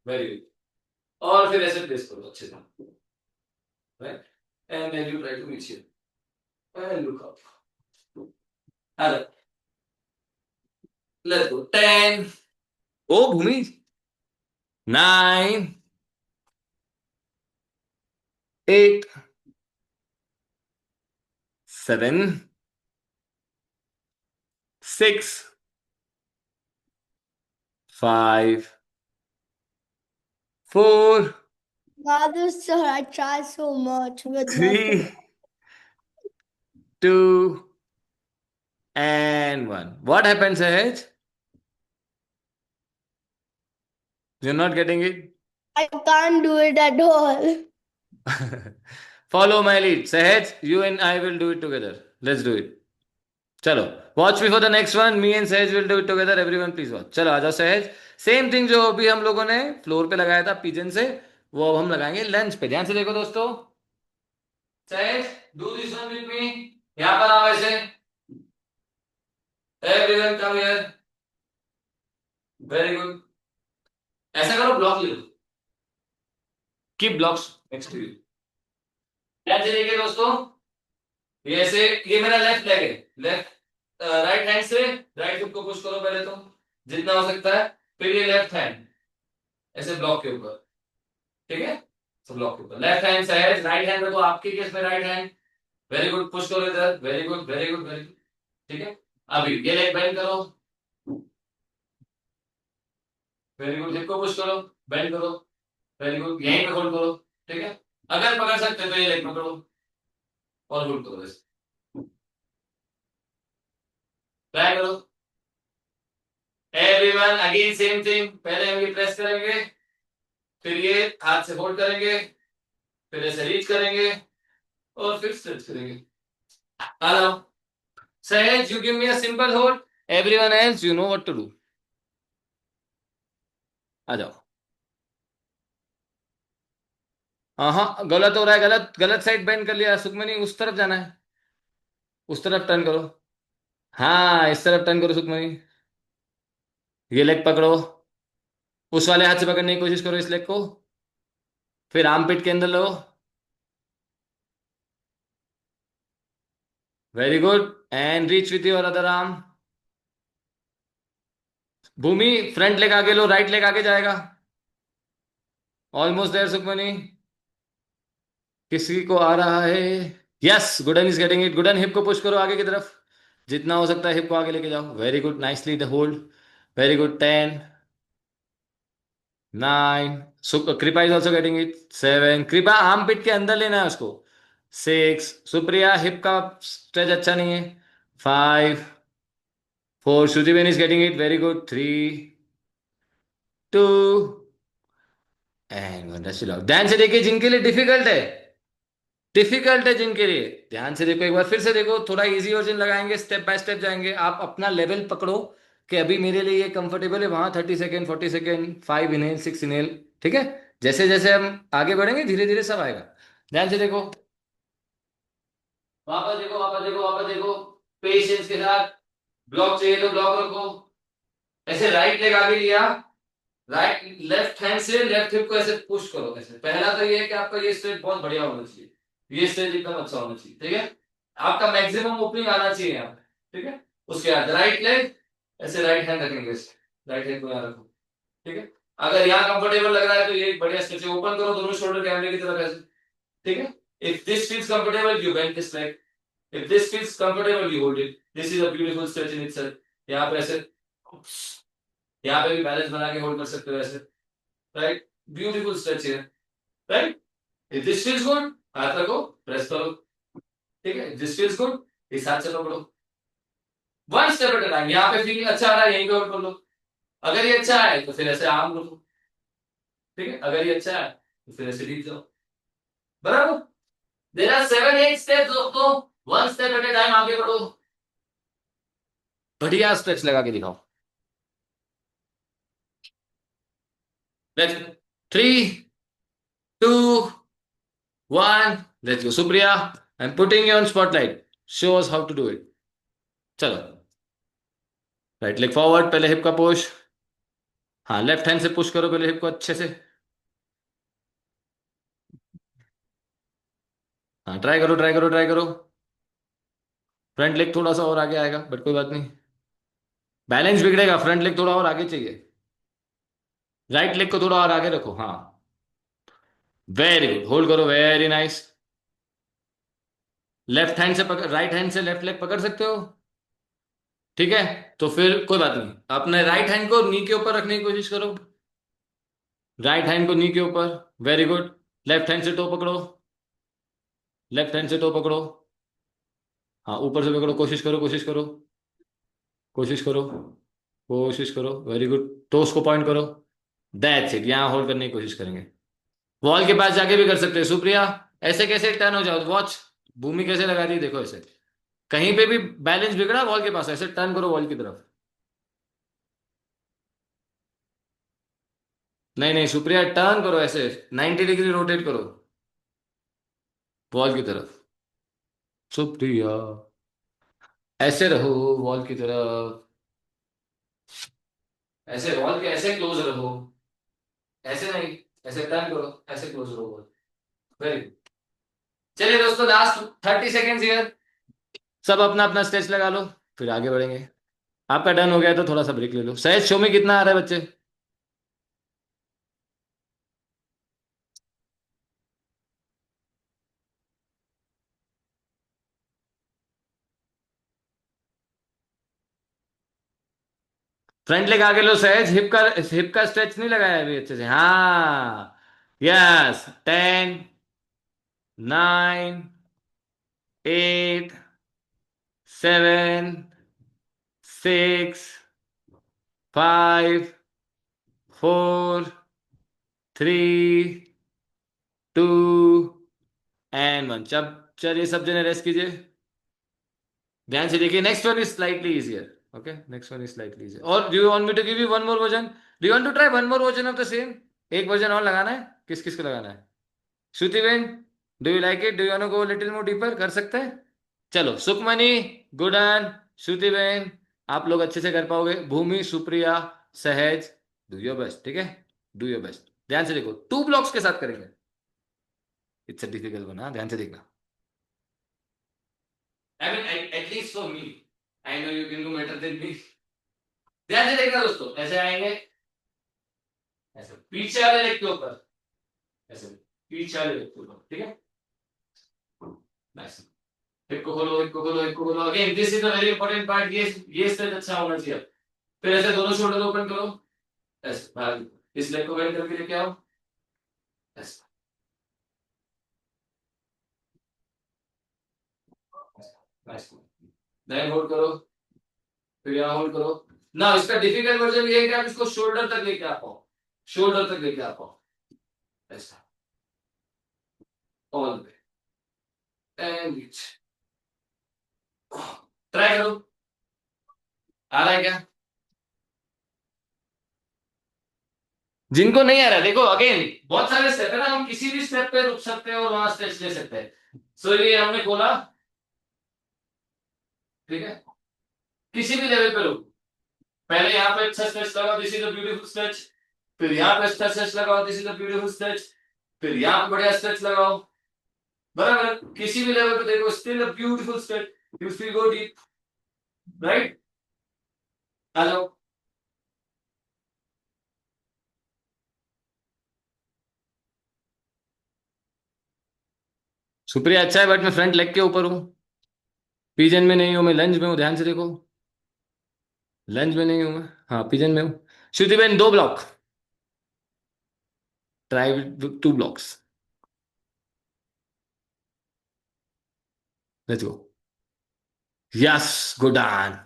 Very good. और फिर ऐसे प्लेस करो अच्छे से, right? And then you try to reach here and look up. Hello, let's go. 10 ओ Bhumi, 9 8 7 6 5 4 Father, sir, I try so much with my 3 2 and 1. What happened, Sahaj? You're not getting it? I can't do it at all. Follow my lead. Sahaj, you and I will do it together. Let's do it. चलो, watch me for the next one. Me and Sahaj will do it together. Everyone please watch. चलो आ जाओ सहज। Same thing जो अभी हम लोगों ने floor पे लगाया था पिजन से, वो अब हम लगाएंगे लंच पे। ध्यान से देखो दोस्तों। सहज, do this one with me. यहाँ पर आओ ऐसे। Everyone come here. Very good. ऐसा करो, ब्लॉक ले लो। Keep blocks next to you. ध्यान से देखिए दोस्तों, ये ऐसे, ये मेरा लेफ्ट लेग है, लेफ्ट राइट हैंड से राइट फुट को पुश करो पहले तो जितना हो सकता है, फिर ये लेफ्ट हैंड ऐसे ब्लॉक के ऊपर, ठीक है? तो ब्लॉक के ऊपर लेफ्ट हैंड सहज, राइट हैंड रखो, आपके केस में right hand. Very good, push करो इधर, very good very good very good, ठीक है? अभी ये लेग बेंड करो, वेरी गुड, हिप को पुश करो, बेंड करो, वेरी गुड, यहीं पे होल्ड करो, ठीक है। अगर पकड़ सकते हो तो ये लेग पकड़ो और होल्ड करो इसे, ट्राई करो। एवरीवन अगेन सेम थिंग, पहले हम ये प्रेस करेंगे, फिर ये हाथ से होल्ड करेंगे, फिर ऐसे रीच करेंगे और फिर स्ट्रेच करेंगे। Hello Sahej, you give me a simple hold. Everyone else, you know what to do. आ जाओ। हाँ, गलत हो रहा है, गलत गलत साइड बेंड कर लिया सुखमनी, उस तरफ जाना है, उस तरफ टर्न करो। हाँ, इस तरफ टर्न करो सुखमनी। ये लेग पकड़ो, उस वाले हाथ से पकड़ने की कोशिश करो इस लेग को, फिर आर्म पिट के अंदर लो। Very good, and reach with your other arm. Bhumi front leg आगे लो, राइट लेग आगे जाएगा। Almost there Sukhmani. किसी को आ रहा है? Yes, Gudan is getting it. Gudan hip को पुश करो आगे की तरफ, जितना हो सकता है हिप को आगे लेके जाओ। Very good, nicely the hold. Very good, 10, 9, कृपा इज ऑल्सो गेटिंग इट। 7, कृपा आर्म पिट के अंदर लेना है उसको। 6, सुप्रिया हिप का स्ट्रेच अच्छा नहीं है। 5, 4, Shrutiben is getting it. Very good, 3, 2 and 1। ध्यान से देखिए, जिनके लिए डिफिकल्ट है, डिफिकल्ट है जिनके लिए, ध्यान से देखो, एक बार फिर से देखो, थोड़ा इजी वर्जन लगाएंगे, स्टेप बाय स्टेप जाएंगे। आप अपना लेवल पकड़ो कि अभी मेरे लिए ये कंफर्टेबल है, वहां 30 सेकेंड, 40 सेकेंड, 5 इनहेल, 6 इनहेल, ठीक है। जैसे जैसे हम आगे बढ़ेंगे धीरे धीरे सब आएगा। ध्यान से देखो, वापस देखो, वापस देखो, वापस देखो, पेशेंस के साथ। ब्लॉक चाहिए तो ब्लॉक रखो, ऐसे राइट लेग आगे लिया, राइट लेफ्ट हैंड से लेफ्ट हिप को ऐसे पुश करो ऐसे। पहला तो ये है कि आपका ये स्ट्रेच बहुत बढ़िया होना चाहिए, ये स्ट्रेच एकदम अच्छा होना चाहिए, ठीक है। आपका मैक्सिमम ओपनिंग आना चाहिए यहाँ पे, ठीक है। उसके बाद राइट लेग, ऐसे राइट हैंड रखेंगे, राइट हैंड को यहाँ रखो, ठीक है। अगर यहाँ कंफर्टेबल लग रहा है तो ये एक बढ़िया स्ट्रेच है। ओपन करो दोनों शोल्डर कैमरे की तरफ ऐसे, ठीक है। If this feels comfortable you bend this leg, if this feels comfortable you hold it. This is a beautiful stretch in itself. यहाँ पे ऐसे, यहाँ पे भी बैलेंस बना के होल्ड कर सकते हो ऐसे, राइट। ब्यूटीफुल स्ट्रेच है, right. If this feels good, हाथ रखो, प्रेस करो, ठीक है। दिस फील्स गुड, इस हाथ से पकड़ो, one step at a time. यहाँ पे फील अच्छा आ रहा है, यहीं पे होल्ड कर लो। अगर ये अच्छा है तो फिर ऐसे आर्म रखो, ठीक है। अगर ये अच्छा है तो फिर ऐसे डीप जाओ, बराबर। देयर आर 7-8 स्टेप्स दोस्तों, one step at a time आगे बढ़ो। बढ़िया स्ट्रेच लगा के दिखाओ। Let's 3, 2, 1, let's go. Supriya, I am putting you on spotlight, show us how to do it. चलो, राइट लेग फॉरवर्ड, पहले हिप का पुश। हाँ, लेफ्ट हैंड से पुश करो पहले हिप को अच्छे से। हाँ, ट्राई करो, ट्राई करो, ट्राई करो। फ्रंट लेग थोड़ा सा और आगे आएगा, बट कोई बात नहीं, बैलेंस बिगड़ेगा, फ्रंट लेग थोड़ा और आगे चाहिए। राइट लेग को थोड़ा और आगे रखो, हाँ। वेरी गुड, होल्ड करो, वेरी नाइस। लेफ्ट हैंड से पकड़, राइट हैंड से लेफ्ट लेग पकड़ सकते हो, ठीक है। तो फिर कोई बात नहीं, अपने राइट हैंड को नी के ऊपर रखने की कोशिश करो, राइट हैंड को नी के ऊपर। वेरी गुड, लेफ्ट हैंड से टो पकड़ो, लेफ्ट हैंड से टो पकड़ो। हाँ, ऊपर से पकड़ो, कोशिश करो, कोशिश करो, कोशिश करो, कोशिश करो। वेरी गुड, टोस को पॉइंट करो। दैट्स इट, यहां होल्ड करने की कोशिश करेंगे। वॉल के पास जाके भी कर सकते हैं सुप्रिया, ऐसे कैसे टर्न हो जाओ, वॉच भूमि कैसे लगा रही है, देखो ऐसे। कहीं पे भी बैलेंस बिगड़ा वॉल के पास, ऐसे टर्न करो वॉल की तरफ। नहीं नहीं सुप्रिया, टर्न करो ऐसे, 90 डिग्री रोटेट करो वॉल की तरफ। सुप्रिया, ऐसे रहो वॉल की तरफ, ऐसे वॉल के ऐसे क्लोज रहो, ऐसे नहीं, ऐसे टर्न करो, ऐसे क्लोज रहो वॉल। Very good. चलिए दोस्तों, लास्ट 30 सेकेंड्स हियर, सब अपना अपना स्टेच लगा लो, फिर आगे बढ़ेंगे। आपका डन हो गया तो थोड़ा सा ब्रेक ले लो। सहज, शो में कितना आ रहा है बच्चे? फ्रंट लेग आगे लो सहज, हिप का स्ट्रेच नहीं लगाया अभी अच्छे से, हाँ। Yes 10, 9, 8, 7, 6, 5, 4, 3, 2 and 1। जब चलिए सब जने रेस्ट कीजिए, ध्यान से देखिए। Next one is slightly easier. Okay, next one is slightly easier. और do you want me to give you one more version? Do you want to try one more version of the same? एक version और लगाना है? किस किस को लगाना है? Shruti ben, do you like it? Do you want to go little more deeper? कर सकते हैं। चलो सुखमणि, गुडन, श्रुति बेन, आप लोग अच्छे से कर पाओगे। भूमि, सुप्रिया, सहज, डू योर बेस्ट। ठीक है, डू योर बेस्ट। ध्यान से देखो, 2 ब्लॉक्स के साथ करेंगे। इट्स अ डिफिकल्ट वन, हाँ, ध्यान से देखना। I mean at least for me, I know you can do better than me. ध्यान से देखना दोस्तों, ऐसे आएंगे, ऐसे पीछे वाले लेग के ऊपर, ऐसे पीछे वाले लेग के ऊपर। ठीक है, नाइस। हिप को खोलो, हिप को खोलो, हिप को खोलो। Again this is a very important part. ये स्ट्रेच अच्छा होना चाहिए। फिर ऐसे दोनों शोल्डर ओपन करो, ऐसे बाहर। इस लेग को बेंड करके लेके आओ, ऐसे नाइस। देन होल्ड करो, फिर यहाँ होल्ड करो ना। इसका डिफिकल्ट वर्जन ये है कि आप इसको शोल्डर तक लेके आ पाओ, शोल्डर तक लेके आ पाओ, ऐसा all the way and reach. Try करो, आ रहा है क्या? जिनको नहीं आ रहा है, देखो अगेन बहुत सारे स्टेप है ना, हम किसी भी स्टेप पे रुक सकते हैं और वहां स्ट्रेच ले सकते हैं। सो ये हमने खोला, ठीक है, किसी भी लेवल पे रुक। पहले यहाँ पे अच्छा स्ट्रेच लगाओ, this is a beautiful stretch. फिर यहाँ पे अच्छा स्ट्रेच लगाओ, this is a beautiful stretch. फिर यहाँ पे बढ़िया स्ट्रेच लगाओ, बराबर। किसी भी लेवल पे देखो, still a beautiful stretch. You feel go deep, right? आ जाओ। सुप्रिया अच्छा है, बट मैं फ्रंट लेग के ऊपर हूँ, पिजन में नहीं हूं मैं, लंज में हूँ। ध्यान से देखो, लंज में नहीं हूं मैं, हाँ पिजन में हूँ। Shruti ben 2 block, try 2 blocks. Let's go, yes, good on,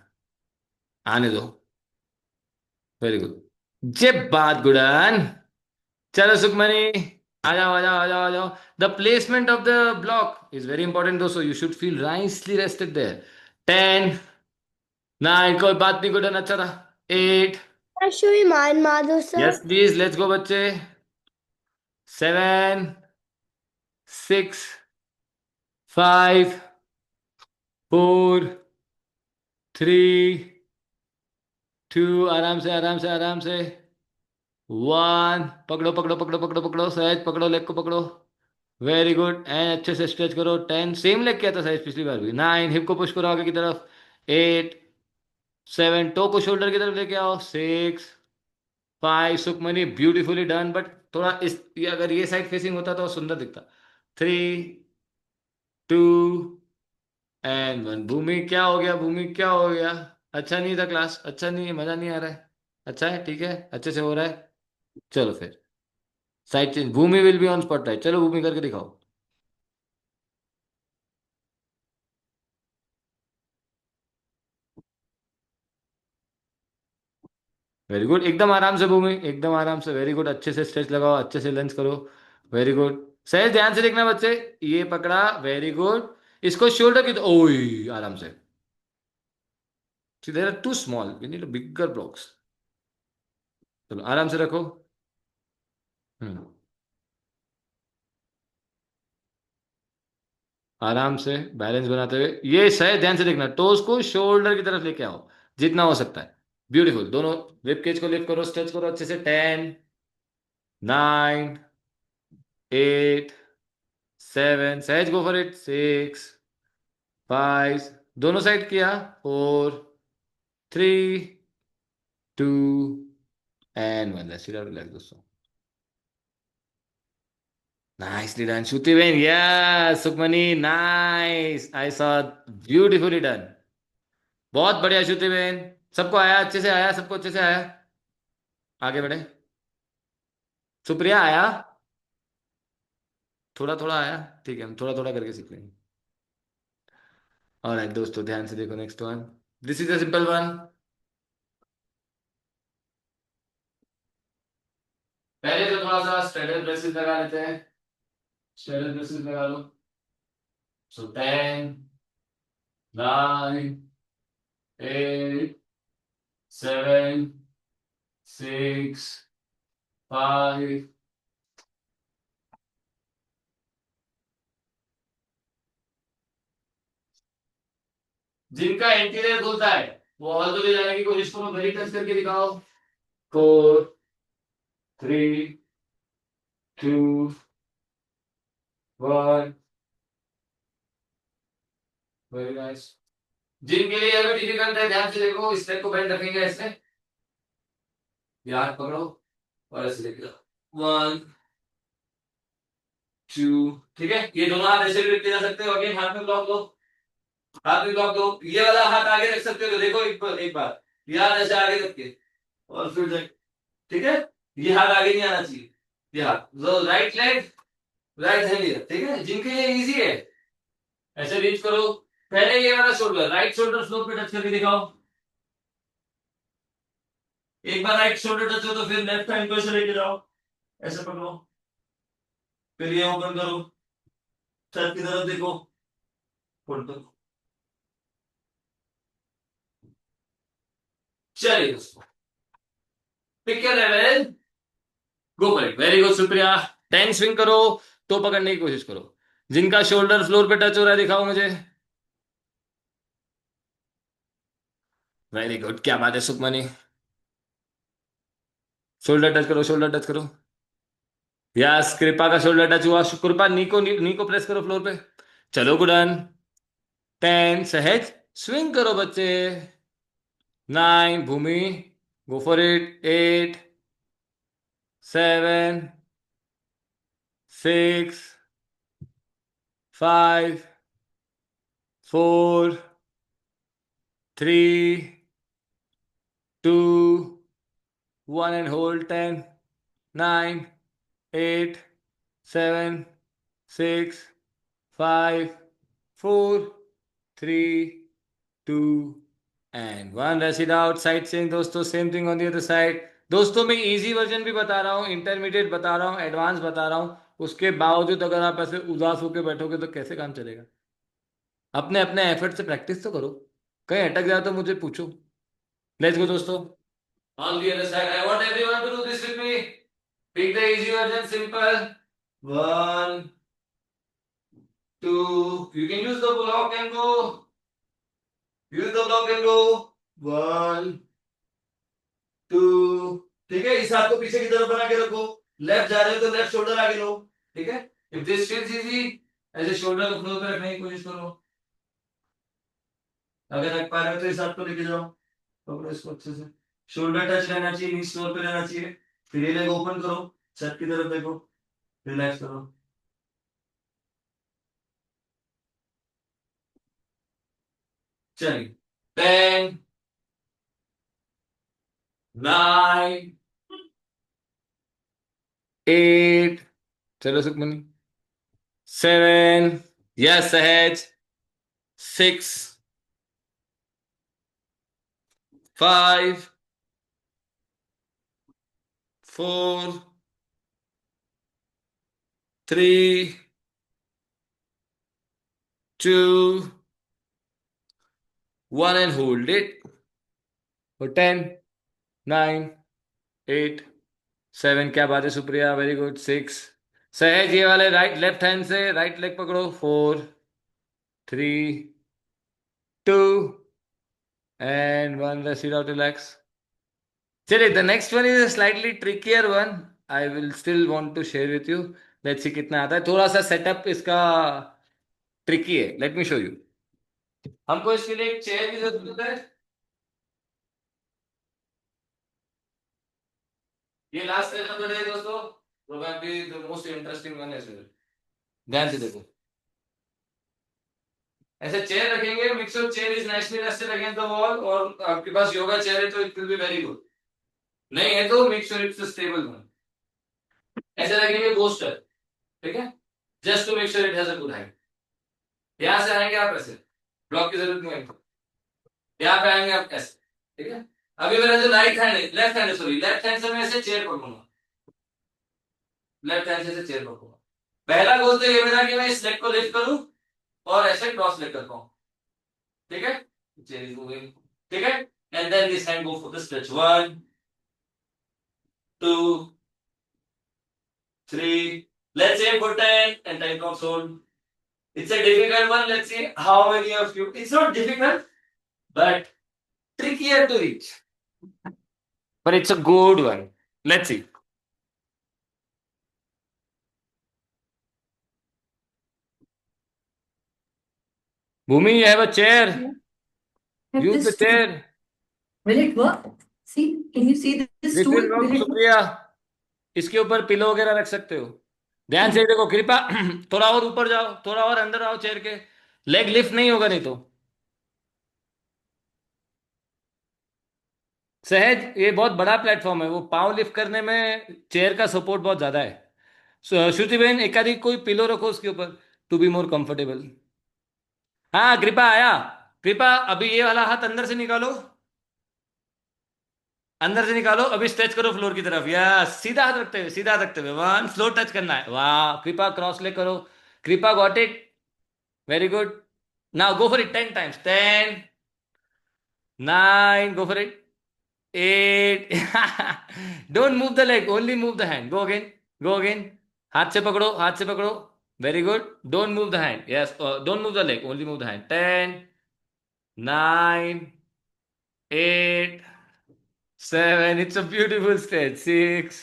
आने दो, वेरी गुड। जे बात, गुड ऑन। चलो सुखमणि, आ जाओ आ जाओ आ जाओ आ जाओ। The placement of the block is very important दोस्तों, you should feel nicely rested there. 10, 9, कोई बात नहीं, गुड ऑन, अच्छा था। 8, Can I show you mine, Madhu sir? Yes please, let's go बच्चे। 7, 6, 5, 4, 3, 2, आराम से आराम से आराम से, 1। पकड़ो पकड़ो पकड़ो पकड़ो पकड़ो, सहज पकड़ो, लेग को पकड़ो, वेरी गुड। एंड अच्छे से स्ट्रेच करो। 10, सेम लेग किया था सहज पिछली बार भी। 9, हिप को पुश करो आगे की तरफ। 8, 7, टो को शोल्डर की तरफ लेके आओ। 6, 5, सुखमनी ब्यूटीफुली डन, बट थोड़ा अगर ये साइड फेसिंग होता तो सुंदर दिखता। 3, 2 एंड 1। भूमि क्या हो गया, भूमि क्या हो गया? अच्छा नहीं था क्लास, अच्छा नहीं है, मजा नहीं आ रहा है। अच्छा है, ठीक है, अच्छे से हो रहा है। चलो फिर side change, Bhumi will be on spot right. चलो भूमि करके दिखाओ। वेरी गुड, एकदम आराम से भूमि, एकदम आराम से, वेरी गुड। अच्छे से स्ट्रेच लगाओ, अच्छे से लंच करो, वेरी गुड। सहज ध्यान से देखना बच्चे, ये पकड़ा, वेरी गुड। इसको शोल्डर की ओई, आराम से। There are too small, we need bigger blocks. चलो आराम से रखो। हम्म, आराम से बैलेंस बनाते हुए, ये सहज ध्यान से देखना, टोस को शोल्डर की तरफ लेके आओ जितना हो सकता है। ब्यूटीफुल, दोनों रिब केज को लिफ्ट करो, स्ट्रेच करो अच्छे से। 10, 9, 8, 7, सहज गो फॉर इट। 6, 5, दोनों साइड किया। 4, 3, 2 एंड 1। लेट्स रिलैक्स दोस्तों। Nicely done Shruti Ben, yes Sukhmani, nice, I saw, beautifully done, बहुत बढ़िया श्रुति बेन। सबको आया, अच्छे से आया, सबको अच्छे से आया। आगे बढ़े, सुप्रिया आया? थोड़ा थोड़ा आया, ठीक है, हम थोड़ा थोड़ा करके सीख लेंगे। ऑलराइट दोस्तों, ध्यान से देखो next one. This is a simple one. पहले तो थोड़ा सा स्ट्रेडल ब्रेसेस लगा लेते हैं। स्ट्रेडल ब्रेसेस लगा लो। सो 10, 9, 8, 7, 6, 5, जिनका इंटीरियर खुलता है वो हॉल तो ले जाने की कोशिश करो, मेरी टच करके दिखाओ। 4, 3, 2, 1। Very nice. जिनके लिए अभी डिफिकल्ट है ध्यान से देखो, इस स्टेप को बेंड रखेंगे ऐसे, ये हाथ पकड़ो और ऐसे लेके जाओ। 1, 2, ठीक है, ये दोनों हाथ ऐसे भी लेके जा सकते हो। अगेन हाथ में ब्लॉक लो, हाथ में ब्लॉक दो, ये वाला हाथ आगे रख सकते हो तो देखो एक बार ये हाथ ऐसे आगे रख के और फिर देख, ठीक है, ये हाथ आगे नहीं आना चाहिए, ये हाथ राइट लेग, राइट हैंड लिया, ठीक है। जिनके लिए इजी है ऐसे रीच करो। पहले ये वाला शोल्डर, राइट शोल्डर फ्लोर पे टच करके दिखाओ। एक बार राइट शोल्डर टच हो तो फिर लेफ्ट हैंड को ऐसे लेके जाओ, ऐसे पकड़ो, फिर ये ओपन करो, छत की तरफ देखो, फोल्ड करो। चलिए दोस्तों, pick your level, go for it. Very good Supriya. 10 swing करो, तो पकड़ने की कोशिश करो। जिनका शोल्डर फ्लोर पे टच हो रहा है दिखाओ मुझे। वेरी गुड, क्या बात है सुखमनी। शोल्डर टच करो, शोल्डर टच करो। यस, कृपा का शोल्डर टच हुआ। कृपा नी को प्रेस करो फ्लोर पे। चलो गुडन। 10 सहज स्विंग करो बच्चे। 9 भूमि, गो for it. 8, 7, 6, 5, 4, 3, 2, 1 and hold. 10, 9, 8, 7, 6, 5, 4, 3, 2 and 1। Rush it out. Side change दोस्तों, same thing on the other side. दोस्तों मैं इजी वर्जन भी बता रहा हूँ, इंटरमीडिएट बता रहा हूँ, एडवांस बता रहा हूँ, उसके बावजूद अगर आप ऐसे उदास होकर बैठोगे तो कैसे काम चलेगा। अपने अपने एफर्ट से प्रैक्टिस तो करो, कहीं अटक जाए तो मुझे पूछो। लेट्स गो दोस्तों। On the other side, I want everyone to do this with me. Pick the easy version, simple. 1, 2, you can use the block and go. Use the block and go. 1, 2, ठीक है। इस हाथ को पीछे की तरफ बना के रखो, लेफ्ट जा रहे हो तो लेफ्ट शोल्डर आगे लो, ठीक है। इफ दिस फील्स इजी, ऐसे शोल्डर को फ्लोर पे रखने की कोशिश करो। अगर रख पा रहे हो तो इस हाथ को लेके जाओ, पकड़ो इसको अच्छे से, शोल्डर टच रहना चाहिए, नीज फ्लोर पे रहना चाहिए। फिर ये लेग ओपन करो, छत की तरफ देखो, रिलैक्स करो। चलिए, 10, 9, 8, चलो सुखमनी, 7, यस सहज, 6, 5, 4, 3, 2, 1 and hold it for 10, 9, 8, 7। क्या बात है सुप्रिया, वेरी गुड। 6 सहज, ये वाले राइट लेफ्ट हैंड से राइट लेग पकड़ो। 4, 3, 2 and 1। Let's sit out, relax। चलिए, the next one is a slightly trickier one, I will still want to share with you। let's see कितना आता है। थोड़ा सा सेटअप इसका ट्रिकी है, लेट मी शो यू। हमको इसके लिए एक चेयर की जरूरत है। ये लास्ट सेशन है दोस्तों, probably the most interesting one as well. ध्यान से देखो, ऐसे चेयर रखेंगे, mix of chair is nicely rested against the wall, और आपके पास योगा चेयर है तो it will be very good. नहीं है तो make sure it's stable one. ऐसे रखेंगे पोस्टर, ठीक है। Just to make sure it has a good height. यहां से आएंगे आप ऐसे, ब्लॉक की जरूरत नहीं है। यहाँ पे आएंगे आप ऐसे, ठीक है। अभी मेरा जो राइट हैंड है, लेफ्ट हैंड है, सॉरी, लेफ्ट हैंड से मैं ऐसे चेयर पकड़ूंगा, लेफ्ट हैंड से ऐसे चेयर पकड़ूंगा। पहला गोल तो ये मेरा कि मैं इस लेग को लिफ्ट करूं और ऐसे क्रॉस लेग कर पाऊं, ठीक है। चेयर इज मूविंग, ठीक है। And then this hand go for the stretch, 1 2 3, let's aim for 10 and 10 counts hold. It's a difficult one. Let's see how many of you. It's not difficult, but trickier to reach. But it's a good one. Let's see. Bhumi, you have a chair. Have Use the this too. chair. Will it work? See, can you see this This tool? will work, Will it work? Supriya. इसके ऊपर pillow वगैरह रख सकते हो। ध्यान से देखो कृपा, थोड़ा और ऊपर जाओ, थोड़ा और अंदर आओ चेयर के। लेग लिफ्ट नहीं होगा नहीं तो। सहज, ये बहुत बड़ा प्लेटफॉर्म है, वो पाँव लिफ्ट करने में चेयर का सपोर्ट बहुत ज्यादा है। श्रुति बहन, एक आधी कोई पिलो रखो उसके ऊपर, टू बी मोर कंफर्टेबल। हाँ कृपा आया। कृपा अभी ये वाला हाथ अंदर से निकालो, अंदर से निकालो। अभी स्ट्रेच करो फ्लोर की तरफ, यस, सीधा हाथ रखते हुए, सीधा हाथ रखते हुए, 1 फ्लोर टच करना है। वाह कृपा, क्रॉस लेग करो। कृपा got it, very good. Now go for it 10 times, 10 9, go for it 8। Don't move the leg, only move the hand. Go again, go again. हाथ से पकड़ो, हाथ से पकड़ो, very good. Don't move the hand, yes, don't move the leg, only move the hand. 10 9 8 7, it's a beautiful stretch, 6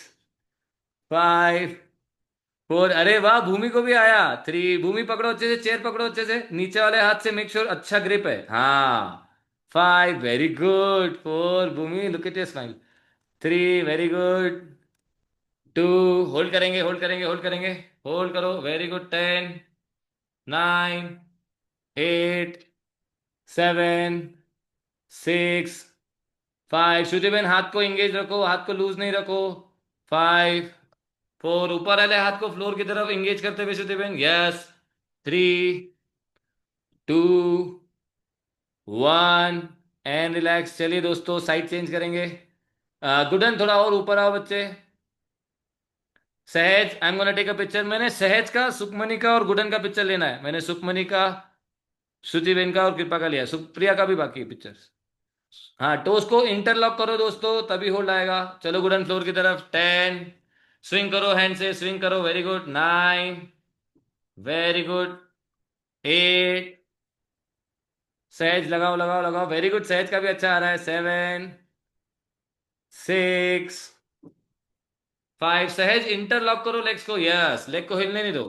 5 4, अरे वाह, भूमि को भी आया। 3, भूमि पकड़ो अच्छे से, चेयर पकड़ो अच्छे से, नीचे वाले हाथ से मेक श्योर अच्छा ग्रिप है, हाँ। 5, very good. 4, Bhumi look at your smile. 3, very good. 2, hold करेंगे, होल्ड करेंगे, होल्ड करेंगे, होल्ड करो, वेरी गुड। 10 9 8 7 6 5, श्रुतिबेन हाथ को एंगेज रखो, हाथ को लूज नहीं रखो। 5 4, ऊपर वाले हाथ को फ्लोर की तरफ एंगेज करते हुए श्रुतिबेन, यस। 3 2 1 and relax. चलिए दोस्तों, साइड चेंज करेंगे। गुडन थोड़ा और ऊपर आओ बच्चे। Sahaj, I am gonna take a picture. मैंने सहज का, सुखमणि का और गुडन का पिक्चर लेना है। मैंने सुखमणि का, श्रुतिबेन का और कृपा का लिया, सुप्रिया का भी बाकी है पिक्चर्स। हाँ, टोस को इंटरलॉक करो दोस्तों, तभी होल्ड आएगा। चलो गुडन फ्लोर की तरफ, 10, स्विंग करो हैंड से, स्विंग करो, वेरी गुड। 9, very good. 8, सहज लगाओ लगाओ लगाओ, वेरी गुड, सहज का भी अच्छा आ रहा है। 7 6 5, सहज इंटरलॉक करो लेग्स को, यस, लेग को हिलने नहीं दो।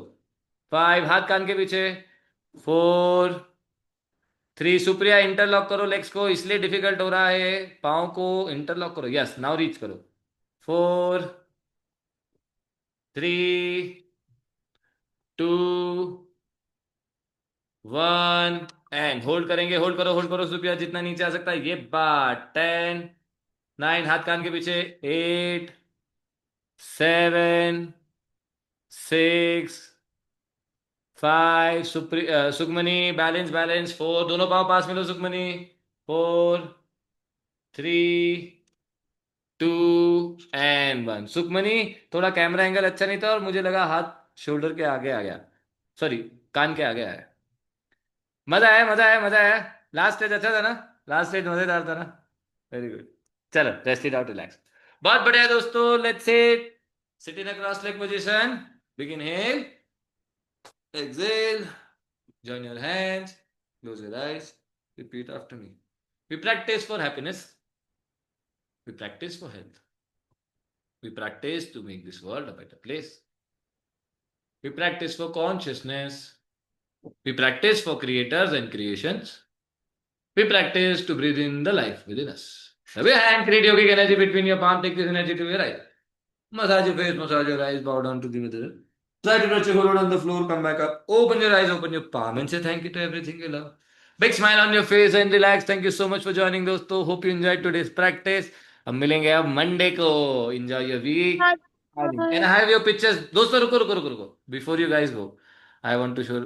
5, हाथ कान के पीछे। 4 3, सुप्रिया इंटरलॉक करो लेग्स को, इसलिए डिफिकल्ट हो रहा है, पाँव को इंटरलॉक करो, यस, नाउ रीच करो। 4 3 2 1 एंड होल्ड करेंगे, होल्ड करो सुप्रिया, जितना नीचे आ सकता है ये बात। 10 9, हाथ कान के पीछे। 8 7 6 5, सुखमनी बैलेंस बैलेंस। 4, दोनों पाँव पास में लो सुखमनी। 4 3 2 एंड 1। सुखमनी, थोड़ा कैमरा एंगल अच्छा नहीं था और मुझे लगा हाथ शोल्डर के आगे आ गया, सॉरी, कान के आगे आया। मजा आया, मजा आया, मजा आया। लास्ट स्टेज अच्छा था ना, लास्ट स्टेज मजेदार था ना, वेरी गुड। चलो रेस्ट इट आउट, रिलैक्स। बहुत बढ़िया दोस्तों, let's sit in a cross leg position, begin here, exhale, join your hands, close your eyes, repeat after me. We practice for happiness, we practice for health, we practice to make this world a better place, we practice for consciousness, we practice for creators and creations, we practice to breathe in the life within us. Now your hand, create yogic energy between your palm, take this energy to your eyes. Massage your face, massage your eyes, bow down to the middle. Try to touch your forehead on the floor, come back up. Open your eyes, open your palm and say thank you to everything you love. Big smile on your face and relax. Thank you so much for joining दोस्तों. Hope you enjoyed today's practice. अब मिलेंगे अब Monday को. Enjoy your week. And I have your pictures. दोस्तों रुको रुको रुको रुको. Before you guys go. I want to show